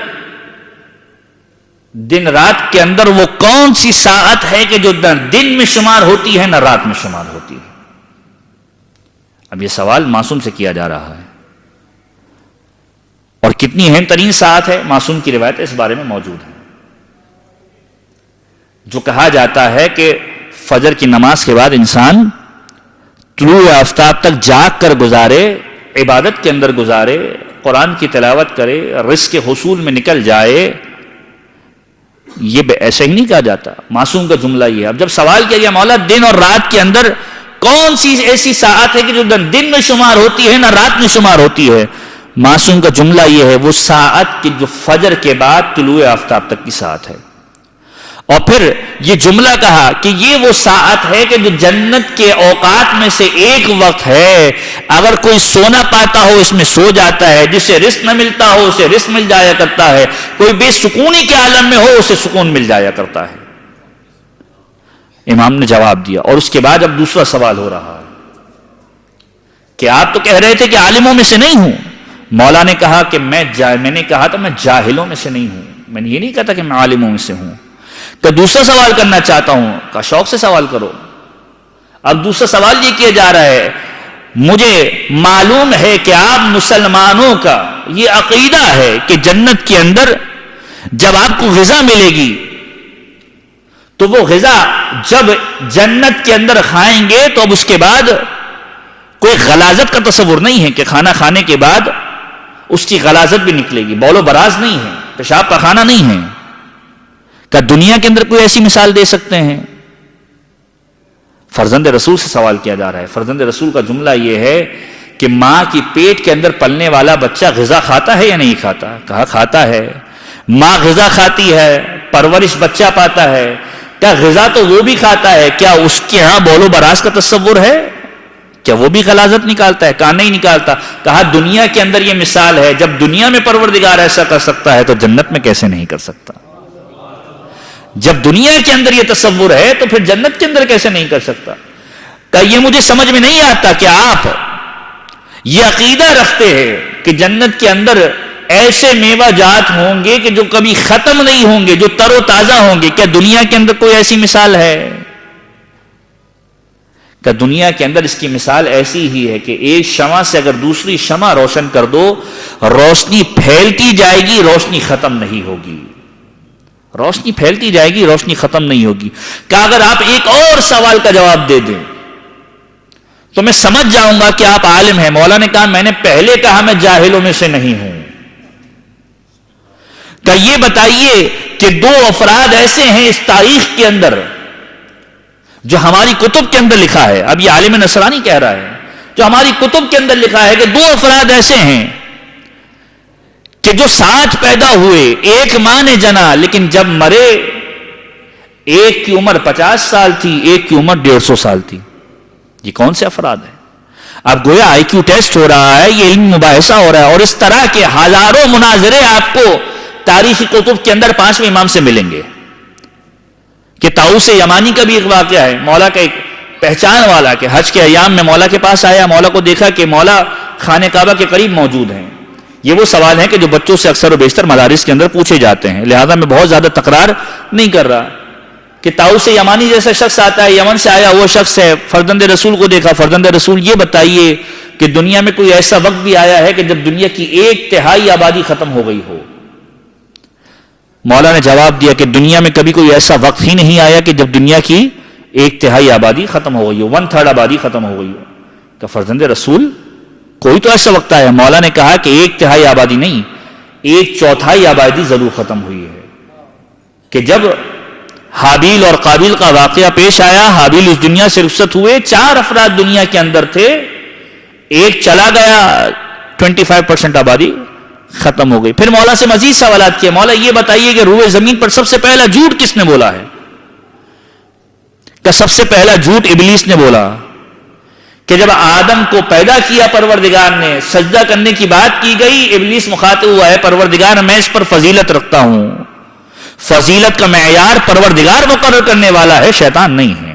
دن رات کے اندر وہ کون سی ساعت ہے کہ جو نہ دن میں شمار ہوتی ہے نہ رات میں شمار ہوتی ہے؟ اب یہ سوال معصوم سے کیا جا رہا ہے، اور کتنی اہم ترین ساعت ہے، معصوم کی روایت اس بارے میں موجود ہے۔ جو کہا جاتا ہے کہ فجر کی نماز کے بعد انسان طلوع آفتاب تک جاگ کر گزارے، عبادت کے اندر گزارے، قرآن کی تلاوت کرے، رزق کے حصول میں نکل جائے، یہ ایسے ہی نہیں کہا جاتا۔ معصوم کا جملہ یہ ہے۔ اب جب سوال کیا گیا مولا دن اور رات کے اندر کون سی ایسی ساعت ہے کہ جو دن میں شمار ہوتی ہے نہ رات میں شمار ہوتی ہے؟ معصوم کا جملہ یہ ہے، وہ ساعت کی جو فجر کے بعد طلوع آفتاب تک کی ساعت ہے۔ اور پھر یہ جملہ کہا کہ یہ وہ ساعت ہے کہ جو جنت کے اوقات میں سے ایک وقت ہے، اگر کوئی سونا پاتا ہو اس میں سو جاتا ہے، جسے رزق نہ ملتا ہو اسے رزق مل جایا کرتا ہے، کوئی بے سکونی کے عالم میں ہو اسے سکون مل جایا کرتا ہے۔ امام نے جواب دیا، اور اس کے بعد اب دوسرا سوال ہو رہا ہے کہ آپ تو کہہ رہے تھے کہ عالموں میں سے نہیں ہوں۔ مولا نے کہا کہ میں نے کہا تھا میں جاہلوں میں سے نہیں ہوں، میں نے یہ نہیں کہا کہ میں عالموں میں سے ہوں۔ کہ دوسرا سوال کرنا چاہتا ہوں، کہ شوق سے سوال کرو۔ اب دوسرا سوال یہ کیا جا رہا ہے، مجھے معلوم ہے کہ آپ مسلمانوں کا یہ عقیدہ ہے کہ جنت کے اندر جب آپ کو غذا ملے گی تو وہ غذا جب جنت کے اندر کھائیں گے تو اب اس کے بعد کوئی غلاظت کا تصور نہیں ہے کہ کھانا کھانے کے بعد اس کی غلاظت بھی نکلے گی، بول و براز نہیں ہے، پیشاب پخانہ نہیں ہے۔ کیا دنیا کے اندر کوئی ایسی مثال دے سکتے ہیں؟ فرزند رسول سے سوال کیا جا رہا ہے۔ فرزند رسول کا جملہ یہ ہے کہ ماں کی پیٹ کے اندر پلنے والا بچہ غذا کھاتا ہے یا نہیں کھاتا؟ کہا کھاتا ہے۔ ماں غذا کھاتی ہے، پرورش بچہ پاتا ہے، کیا غذا تو وہ بھی کھاتا ہے، کیا اس کے ہاں بول و براز کا تصور ہے؟ کیا وہ بھی غلاظت نکالتا ہے؟ کہا نہیں نکالتا۔ کہا دنیا کے اندر یہ مثال ہے، جب دنیا میں پروردگار ایسا کر سکتا ہے تو جنت میں کیسے نہیں کر سکتا؟ جب دنیا کے اندر یہ تصور ہے تو پھر جنت کے اندر کیسے نہیں کر سکتا؟ کہ یہ مجھے سمجھ میں نہیں آتا کہ آپ یہ عقیدہ رکھتے ہیں کہ جنت کے اندر ایسے میوہ جات ہوں گے کہ جو کبھی ختم نہیں ہوں گے، جو تر و تازہ ہوں گے، کیا دنیا کے اندر کوئی ایسی مثال ہے؟ کہ دنیا کے اندر اس کی مثال ایسی ہی ہے کہ ایک شمع سے اگر دوسری شمع روشن کر دو، روشنی پھیلتی جائے گی، روشنی ختم نہیں ہوگی۔ روشنی پھیلتی جائے گی، روشنی ختم نہیں ہوگی۔ کہ اگر آپ ایک اور سوال کا جواب دے دیں تو میں سمجھ جاؤں گا کہ آپ عالم ہیں۔ مولا نے کہا میں نے پہلے کہا میں جاہلوں میں سے نہیں ہوں۔ کہ یہ بتائیے کہ دو افراد ایسے ہیں اس تاریخ کے اندر جو ہماری کتب کے اندر لکھا ہے، اب یہ عالم نصرانی کہہ رہا ہے، جو ہماری کتب کے اندر لکھا ہے کہ دو افراد ایسے ہیں کہ جو ساتھ پیدا ہوئے، ایک ماں نے جنا، لیکن جب مرے ایک کی عمر 50 سال تھی، ایک کی عمر 150 سال تھی۔ یہ کون سے افراد ہیں؟ اب گویا آئی کیو ٹیسٹ ہو رہا ہے، یہ علم مباحثہ ہو رہا ہے، اور اس طرح کے ہزاروں مناظرے آپ کو تاریخی کتب کے اندر 5ویں امام سے ملیں گے۔ کہ طاؤس یمانی کا بھی ایک واقعہ ہے، مولا کا ایک پہچان والا کہ حج کے ایام میں مولا کے پاس آیا، مولا کو دیکھا کہ مولا خانہ کعبہ کے قریب موجود ہیں. یہ وہ سوال ہیں کہ جو بچوں سے اکثر و بیشتر مدارس کے اندر پوچھے جاتے ہیں، لہذا میں بہت زیادہ تکرار نہیں کر رہا. کہ طاؤس یمانی جیسا شخص آتا ہے، یمن سے آیا وہ شخص ہے، فرزند رسول کو دیکھا. فرزند رسول یہ بتائیے کہ دنیا میں کوئی ایسا وقت بھی آیا ہے کہ جب دنیا کی 1/3 آبادی ختم ہو گئی ہو؟ مولا نے جواب دیا کہ دنیا میں کبھی کوئی ایسا وقت ہی نہیں آیا کہ جب دنیا کی 1/3 آبادی ختم ہو گئی ہو، 1/3 آبادی ختم ہو گئی ہو. کہ فرزند رسول کوئی تو ایسا وقت آیا. مولا نے کہا کہ 1/3 آبادی نہیں، 1/4 آبادی ضرور ختم ہوئی ہے. کہ جب حابیل اور قابیل کا واقعہ پیش آیا، حابیل اس دنیا سے رخصت ہوئے، 4 افراد دنیا کے اندر تھے، ایک چلا گیا، 25% آبادی ختم ہو گئی. پھر مولا سے مزید سوالات کیے، مولا یہ بتائیے کہ روئے زمین پر سب سے پہلا جھوٹ کس نے بولا ہے؟ کہ سب سے پہلا جھوٹ ابلیس نے بولا. کہ جب آدم کو پیدا کیا پروردگار نے، سجدہ کرنے کی بات کی گئی، ابلیس مخاطب ہوا ہے پروردگار میں اس پر فضیلت رکھتا ہوں. فضیلت کا معیار پروردگار مقرر کرنے والا ہے، شیطان نہیں ہے.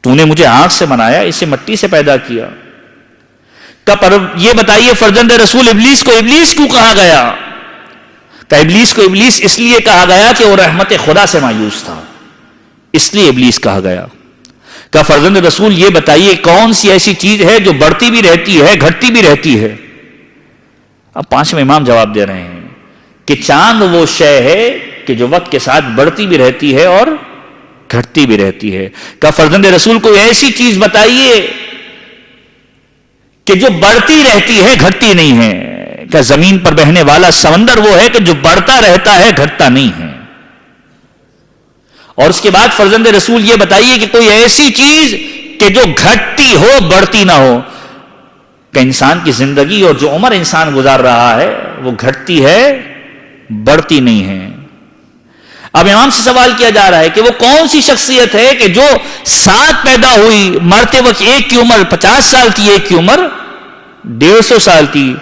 تو نے مجھے آنکھ سے بنایا، اسے مٹی سے پیدا کیا. یہ بتائیے فرزند رسول ابلیس کو ابلیس کیوں کہا گیا؟ کہ ابلیس کو ابلیس اس لیے کہا گیا کہ وہ رحمت خدا سے مایوس تھا، اس لیے ابلیس کہا گیا. کہ فرزند رسول یہ بتائیے کون سی ایسی چیز ہے جو بڑھتی بھی رہتی ہے گھٹتی بھی رہتی ہے؟ اب 5ویں امام جواب دے رہے ہیں کہ چاند وہ شے ہے کہ جو وقت کے ساتھ بڑھتی بھی رہتی ہے اور گھٹتی بھی رہتی ہے. کہ فرزند رسول کو ایسی چیز بتائیے کہ جو بڑھتی رہتی ہے گھٹتی نہیں ہے. کہ زمین پر بہنے والا سمندر وہ ہے کہ جو بڑھتا رہتا ہے گھٹتا نہیں ہے. اور اس کے بعد فرزند رسول یہ بتائیے کہ کوئی ایسی چیز کہ جو گھٹتی ہو بڑھتی نہ ہو. کہ انسان کی زندگی اور جو عمر انسان گزار رہا ہے وہ گھٹتی ہے بڑھتی نہیں ہے. اب امام سے سوال کیا جا رہا ہے کہ وہ کون سی شخصیت ہے کہ جو ساتھ پیدا ہوئی، مرتے وقت ایک کی عمر 50 سال تھی، ایک کی عمر 150 سال تھی.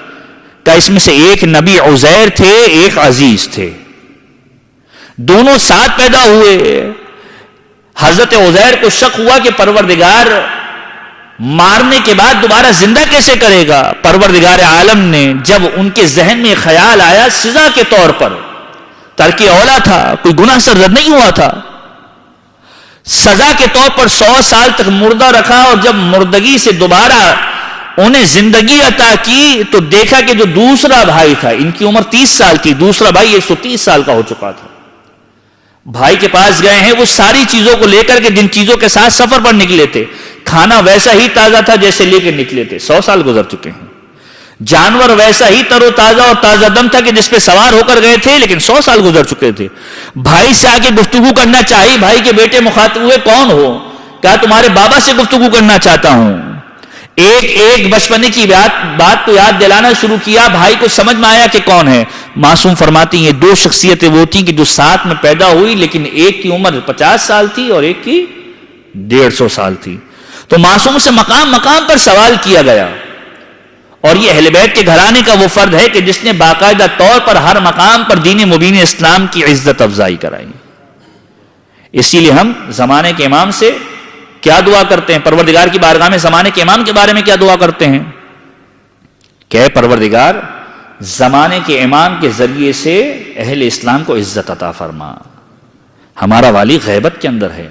کہ اس میں سے ایک نبی عزیر تھے، ایک عزیز تھے، دونوں ساتھ پیدا ہوئے. حضرت عزیر کو شک ہوا کہ پروردگار مارنے کے بعد دوبارہ زندہ کیسے کرے گا. پروردگار عالم نے جب ان کے ذہن میں خیال آیا، سزا کے طور پر، ترک اولا تھا، کوئی گناہ سرزد نہیں ہوا تھا، سزا کے طور پر 100 سال تک مردہ رکھا، اور جب مردگی سے دوبارہ انہیں زندگی عطا کی تو دیکھا کہ جو دوسرا بھائی تھا، ان کی عمر 30 سال تھی، دوسرا بھائی 130 سال کا ہو چکا تھا. بھائی کے پاس گئے ہیں، وہ ساری چیزوں کو لے کر کے جن چیزوں کے ساتھ سفر پر نکلے تھے، کھانا ویسا ہی تازہ تھا جیسے لے کے نکلے تھے. 100 سال گزر چکے ہیں. جانور ویسا ہی تر و تازہ اور تازہ دم تھا کہ جس پہ سوار ہو کر گئے تھے، لیکن 100 سال گزر چکے تھے. بھائی سے آ کے گفتگو کرنا چاہی، بھائی کے بیٹے مخاطب ہوئے، کون ہو؟ کہا تمہارے بابا سے گفتگو کرنا چاہتا ہوں. ایک بچپنے کی بات کو یاد دلانا شروع کیا. بھائی کو سمجھ میں آیا کہ کون ہے. معصوم فرماتی ہیں 2 شخصیتیں وہ تھیں کہ جو ساتھ میں پیدا ہوئی، لیکن ایک کی عمر 50 سال تھی اور ایک کی 150 سال تھی. تو معصوم سے مقام مقام پر سوال کیا گیا. اور یہ اہل بیت کے گھرانے کا وہ فرد ہے کہ جس نے باقاعدہ طور پر ہر مقام پر دین مبین اسلام کی عزت افزائی کرائی. اسی لیے ہم زمانے کے امام سے کیا دعا کرتے ہیں؟ پروردگار کی بارگاہ میں زمانے کے امام کے بارے میں کیا دعا کرتے ہیں؟ کہ اے پروردگار، زمانے کے امام کے ذریعے سے اہل اسلام کو عزت عطا فرما. ہمارا والی غیبت کے اندر ہے.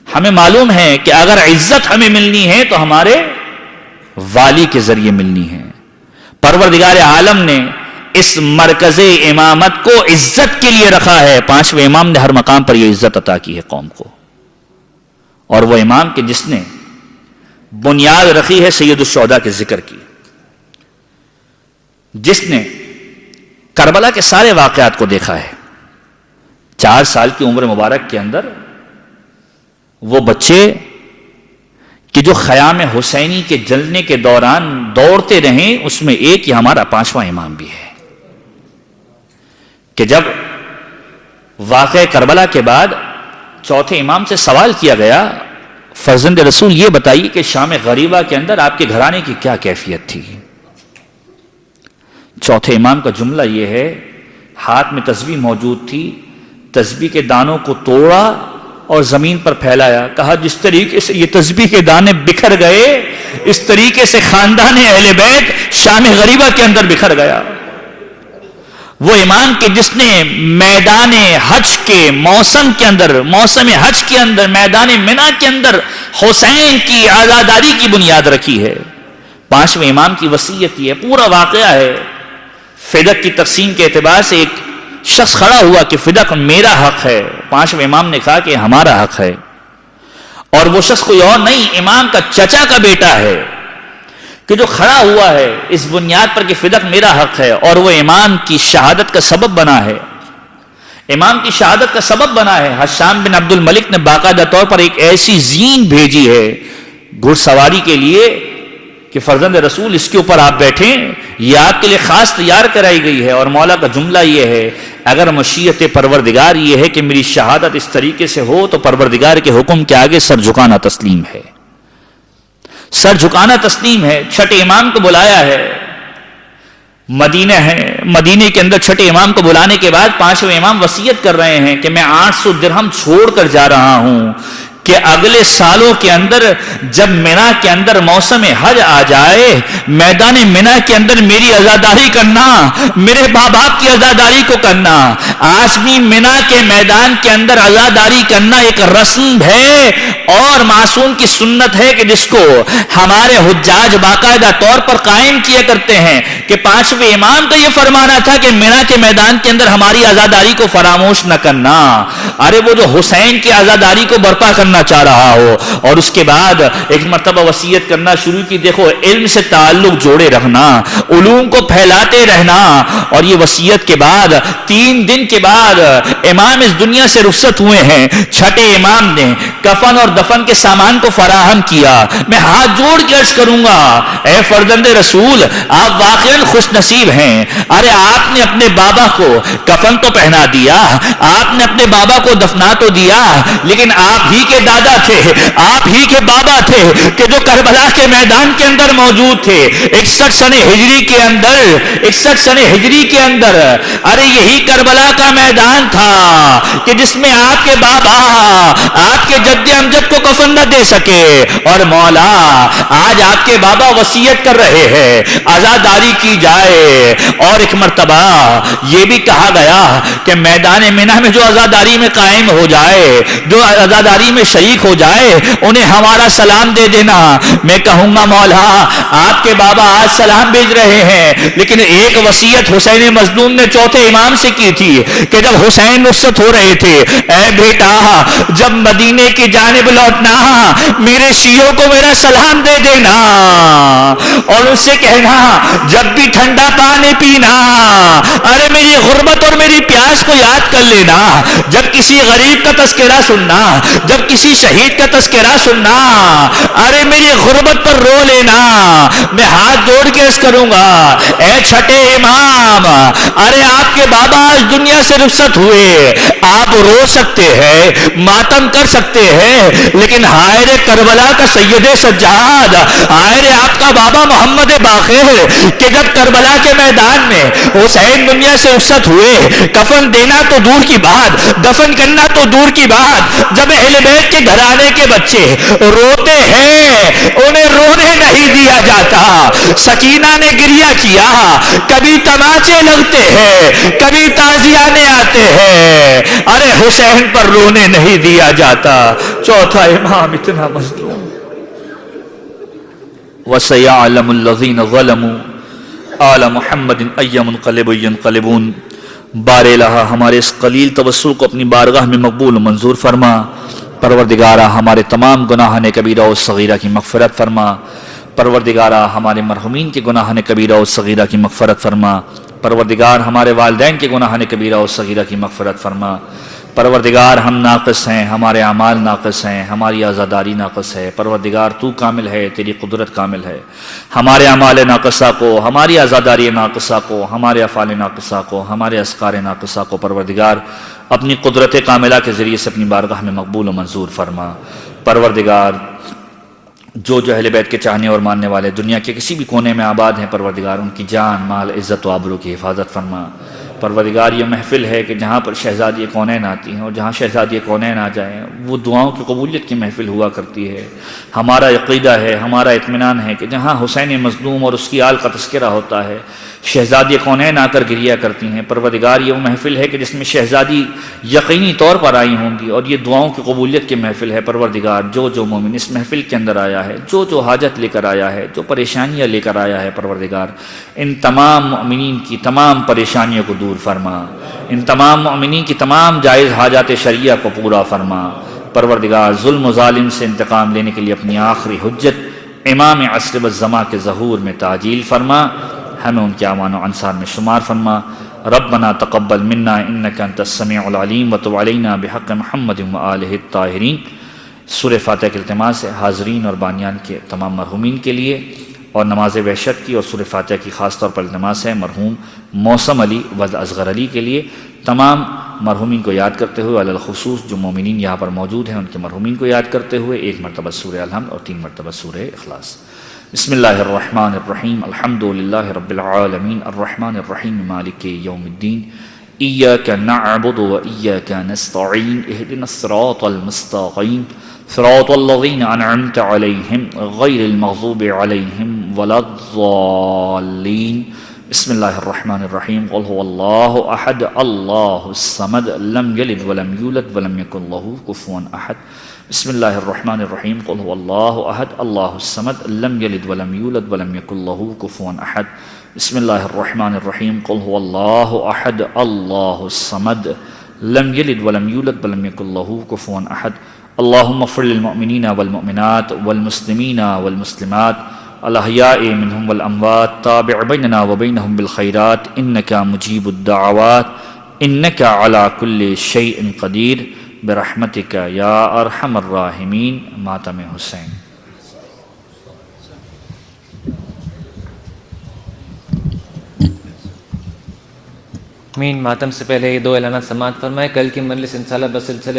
ہمیں معلوم ہے کہ اگر عزت ہمیں ملنی ہے تو ہمارے والی کے ذریعے ملنی ہے. پروردگار عالم نے اس مرکز امامت کو عزت کے لیے رکھا ہے. 5ویں امام نے ہر مقام پر یہ عزت عطا کی ہے قوم کو. اور وہ امام کہ جس نے بنیاد رکھی ہے سید الشہداء کے ذکر کی، جس نے کربلا کے سارے واقعات کو دیکھا ہے. 4 سال کی عمر مبارک کے اندر وہ بچے کہ جو خیام حسینی کے جلنے کے دوران دوڑتے رہیں، اس میں ایک ہی ہمارا 5واں امام بھی ہے. کہ جب واقعہ کربلا کے بعد چوتھے امام سے سوال کیا گیا، فرزند رسول یہ بتائیے کہ شام غریبہ کے اندر آپ کے گھرانے کی کیا کیفیت تھی؟ چوتھے امام کا جملہ یہ ہے، ہاتھ میں تسبیح موجود تھی، تسبیح کے دانوں کو توڑا اور زمین پر پھیلایا. کہا جس طریقے سے یہ تسبیح کے دانے بکھر گئے اس طریقے سے خاندان اہل بیت شام غریبہ کے اندر بکھر گیا. وہ امام کہ جس نے میدان حج کے موسم کے اندر، موسم حج کے اندر، میدان منا کے اندر حسین کی عزاداری کی بنیاد رکھی ہے. پانچویں امام کی وصیت یہ پورا واقعہ ہے. فدق کی تقسیم کے اعتبار سے ایک شخص کھڑا ہوا کہ فدق میرا حق ہے. پانچویں امام نے کہا کہ ہمارا حق ہے. اور وہ شخص کوئی اور نہیں، امام کا چچا کا بیٹا ہے کہ جو کھڑا ہوا ہے اس بنیاد پر کہ فدق میرا حق ہے، اور وہ امام کی شہادت کا سبب بنا ہے. امام کی شہادت کا سبب بنا ہے. حشام بن عبد الملک نے باقاعدہ طور پر ایک ایسی زین بھیجی ہے گھڑ سواری کے لیے کہ فرزند رسول اس کے اوپر آپ بیٹھیں، یہ آپ کے لیے خاص تیار کرائی گئی ہے. اور مولا کا جملہ یہ ہے اگر مشیت پروردگار یہ ہے کہ میری شہادت اس طریقے سے ہو تو پروردگار کے حکم کے آگے سر جھکانا تسلیم ہے. سر جھکانا تسلیم ہے. چھٹے امام کو بلایا ہے، مدینہ ہے، مدینے کے اندر چھٹے امام کو بلانے کے بعد پانچویں امام وصیت کر رہے ہیں کہ میں 800 درہم چھوڑ کر جا رہا ہوں کہ اگلے سالوں کے اندر جب منا کے اندر موسم حج آ جائے، میدان منا کے اندر میری عزاداری کرنا، میرے ماں باپ کی عزاداری کو کرنا. آج بھی منا کے میدان کے اندر عزاداری کرنا ایک رسم ہے اور معصوم کی سنت ہے کہ جس کو ہمارے حجاج باقاعدہ طور پر قائم کیا کرتے ہیں کہ پانچویں امام کا یہ فرمانا تھا کہ منا کے میدان کے اندر ہماری عزاداری کو فراموش نہ کرنا. ارے وہ جو حسین کی عزاداری کو برپا کرنا چاہ رہا ہو. اور اس کے بعد ایک مرتبہ وصیت کرنا شروع کی، دیکھو علم سے تعلق جوڑے رکھنا، علوم کو پھیلاتے رہنا. اور یہ وصیت کے بعد 3 دن کے بعد امام اس دنیا سے رخصت ہوئے ہیں. چھٹے امام نے کفن اور دفن کے سامان کو فراہم کیا. میں ہاتھ جوڑ کے عرض کروں گا اے فرزند رسول آپ واقعاً خوش نصیب ہیں. ارے آپ نے اپنے بابا کو کفن تو پہنا دیا، آپ نے اپنے بابا کو دفنا تو دیا، لیکن آپ ہی کے دادا تھے، آپ ہی کے بابا تھے کہ جو کربلا کے میدان کے اندر موجود تھے 61 سن ہجری کے اندر. 61 سن ہجری کے اندر ارے یہی کربلا کا میدان تھا کہ جس میں آپ کے بابا آپ کے جد امجد کو کفن نہ دے سکے. اور مولا آج آپ کے بابا وصیت کر رہے ہیں عزاداری کی جائے. اور ایک مرتبہ یہ بھی کہا گیا کہ میدان منا میں جو عزاداری میں قائم ہو جائے، جو عزاداری میں شریک ہو جائے، انہیں ہمارا سلام دے دینا. میں کہوں گا مولا آپ کے بابا آج سلام بھیج رہے ہیں، لیکن ایک وصیت حسین مظلوم نے چوتھے امام سے کی تھی کہ جب حسین رخصت ہو رہے تھے، اے بیٹا جب مدینے کی جانب لوٹنا میرے شیعوں کو میرا سلام دے دینا اور ان سے کہنا جب بھی ٹھنڈا پانی پینا ارے میری غربت اور میری پیاس کو یاد کر لینا. جب کسی غریب کا تذکرہ سننا، جب کسی شہید کا تذکرہ سننا ارے میری غربت پر رو لینا. میں ہاتھ جوڑ کے عرض کروں گا اے چھٹے امام ارے آپ کے بابا آج دنیا سے رخصت ہوئے، آپ رو سکتے ہیں، ماتم کر سکتے ہیں، لیکن ہائے کربلا کا سید سجاد، ہائے آپ کا بابا محمد باقر کہ جب کربلا کے میدان میں حسین دنیا سے رخصت ہوئے، کفن دینا تو دور کی بات، دفن کرنا تو دور کی بات، جب اہل بیت کے گھرانے کے بچے روتے ہیں انہیں رونے نہیں دیا جاتا. سکینہ نے گریہ کیا، کبھی تماچے لگتے ہیں، کبھی تازیانے آتے ہیں، ارے حسین پر رونے نہیں دیا جاتا. چوتھا امام اتنا مظلوم. وَسَيَعْلَمُ الَّذِينَ ظَلَمُوا آلَ مُحَمَّدٍ أَيَّ مُنْقَلِبٍ يَنْقَلِبُونَ. بار الہ ہمارے اس قلیل توسل کو اپنی بارگاہ میں مقبول و منظور فرما. پروردگارہ ہمارے تمام گناہان کبیرہ و صغیرہ کی مغفرت فرما. پروردگارہ ہمارے مرحومین کے گناہان کبیرہ و صغیرہ کی مغفرت فرما. پروردگار ہمارے والدین کے گناہان کبیرہ و صغیرہ کی مغفرت فرما. پروردگار ہم ناقص ہیں، ہمارے اعمال ناقص ہیں، ہماری عزاداری ناقص ہے. پروردگار تو کامل ہے، تیری قدرت کامل ہے. ہمارے اعمال ناقصہ کو، ہماری عزاداری ناقصہ کو، ہمارے افعال ناقصہ کو، ہمارے اذکار ناقصہ کو پروردگار اپنی قدرت کاملہ کے ذریعے سے اپنی بارگاہ میں مقبول و منظور فرما. پروردگار جو اہل بیت کے چاہنے اور ماننے والے دنیا کے کسی بھی کونے میں آباد ہیں، پروردگار ان کی جان، مال، عزت و آبرو کی حفاظت فرما. پروردگار یہ محفل ہے کہ جہاں پر شہزادی کونین آتی ہیں اور جہاں شہزادی کونین آ جائیں وہ دعاؤں کی قبولیت کی محفل ہوا کرتی ہے۔ ہمارا عقیدہ ہے، ہمارا اطمینان ہے کہ جہاں حسین مظلوم اور اس کی آل کا تذکرہ ہوتا ہے شہزادی کونین آ کر گریا کرتی ہیں۔ پروردگار یہ وہ محفل ہے کہ جس میں شہزادی یقینی طور پر آئی ہوں گی اور یہ دعاؤں کی قبولیت کی محفل ہے۔ پروردگار جو مومن اس محفل کے اندر آیا ہے، جو حاجت لے کر آیا ہے، جو پریشانیاں لے کر آیا ہے، پروردگار ان تمام مؤمنین کی تمام پریشانیوں کو دور فرما، ان تمام مؤمنین کی تمام جائز حاجات شرعیہ کو پورا فرما۔ پروردگار ظلم و ظالم سے انتقام لینے کے لیے اپنی آخری حجت امام عصر والزمان کے ظہور میں تعجیل فرما، ہمیں ان کے اعوان و انصار میں شمار فرما۔ ربنا تقبل منا انک انت السمیع العلیم وتب علینا بحق محمد وآلہ الطاہرین۔ سورہ فاتحہ کے التماس ہے حاضرین اور بانیان کے تمام مرحومین کے لیے، اور نماز وحشت کی اور سورہ فاتحہ کی خاص طور پر التماس ہے مرحوم موسم علی ولد اصغر علی کے لیے۔ تمام مرحومین کو یاد کرتے ہوئے علی الخصوص جو مومنین یہاں پر موجود ہیں ان کے مرحومین کو یاد کرتے ہوئے 1 مرتبہ سورہ الحمد اور 3 مرتبہ سورہ اخلاص۔ بسم اللہ الرحمن الرحیم، الحمد للہ رب العالمین، الرحمن الرحیم، مالک یوم الدین، ایاک نعبد و ایاک نستعین، اہدنا الصراط المستقیم، صراط الذین انعمت علیہم غیر المغضوب علیہم ولا الضالین۔ بسم اللہ الرحمن الرحیم، قل هو اللہ احد اللہ الصمد لم یلد ولم یولد ولم یکن لہ کفوا احد۔ بسم اللہ الرحمن الرحیم، قل هو اللہ احد اللہ الصمد لم یلد ولم یولد ولم یکن لہ کفوا احد۔ بسم اللہ الرحمن الرحیم، قل هو اللہ احد اللہ الصمد لم یلد ولم یولد ولم یکن لہ کفوا احد۔ اللہم اغفر للمؤمنین والمؤمنات والمسلمین والمسلمات الاحیاء منہم والاموات، تابع بیننا وبینہم بالخیرات انک مجیب الدعوات انک علی کل شیء قدیر برحمتک یا ارحم الراحمین۔ ماتم حسین۔ ماتم سے پہلے یہ 2 اعلانات سماعت فرمائے۔ کل کی مجلس انشاءاللہ بسلسلہ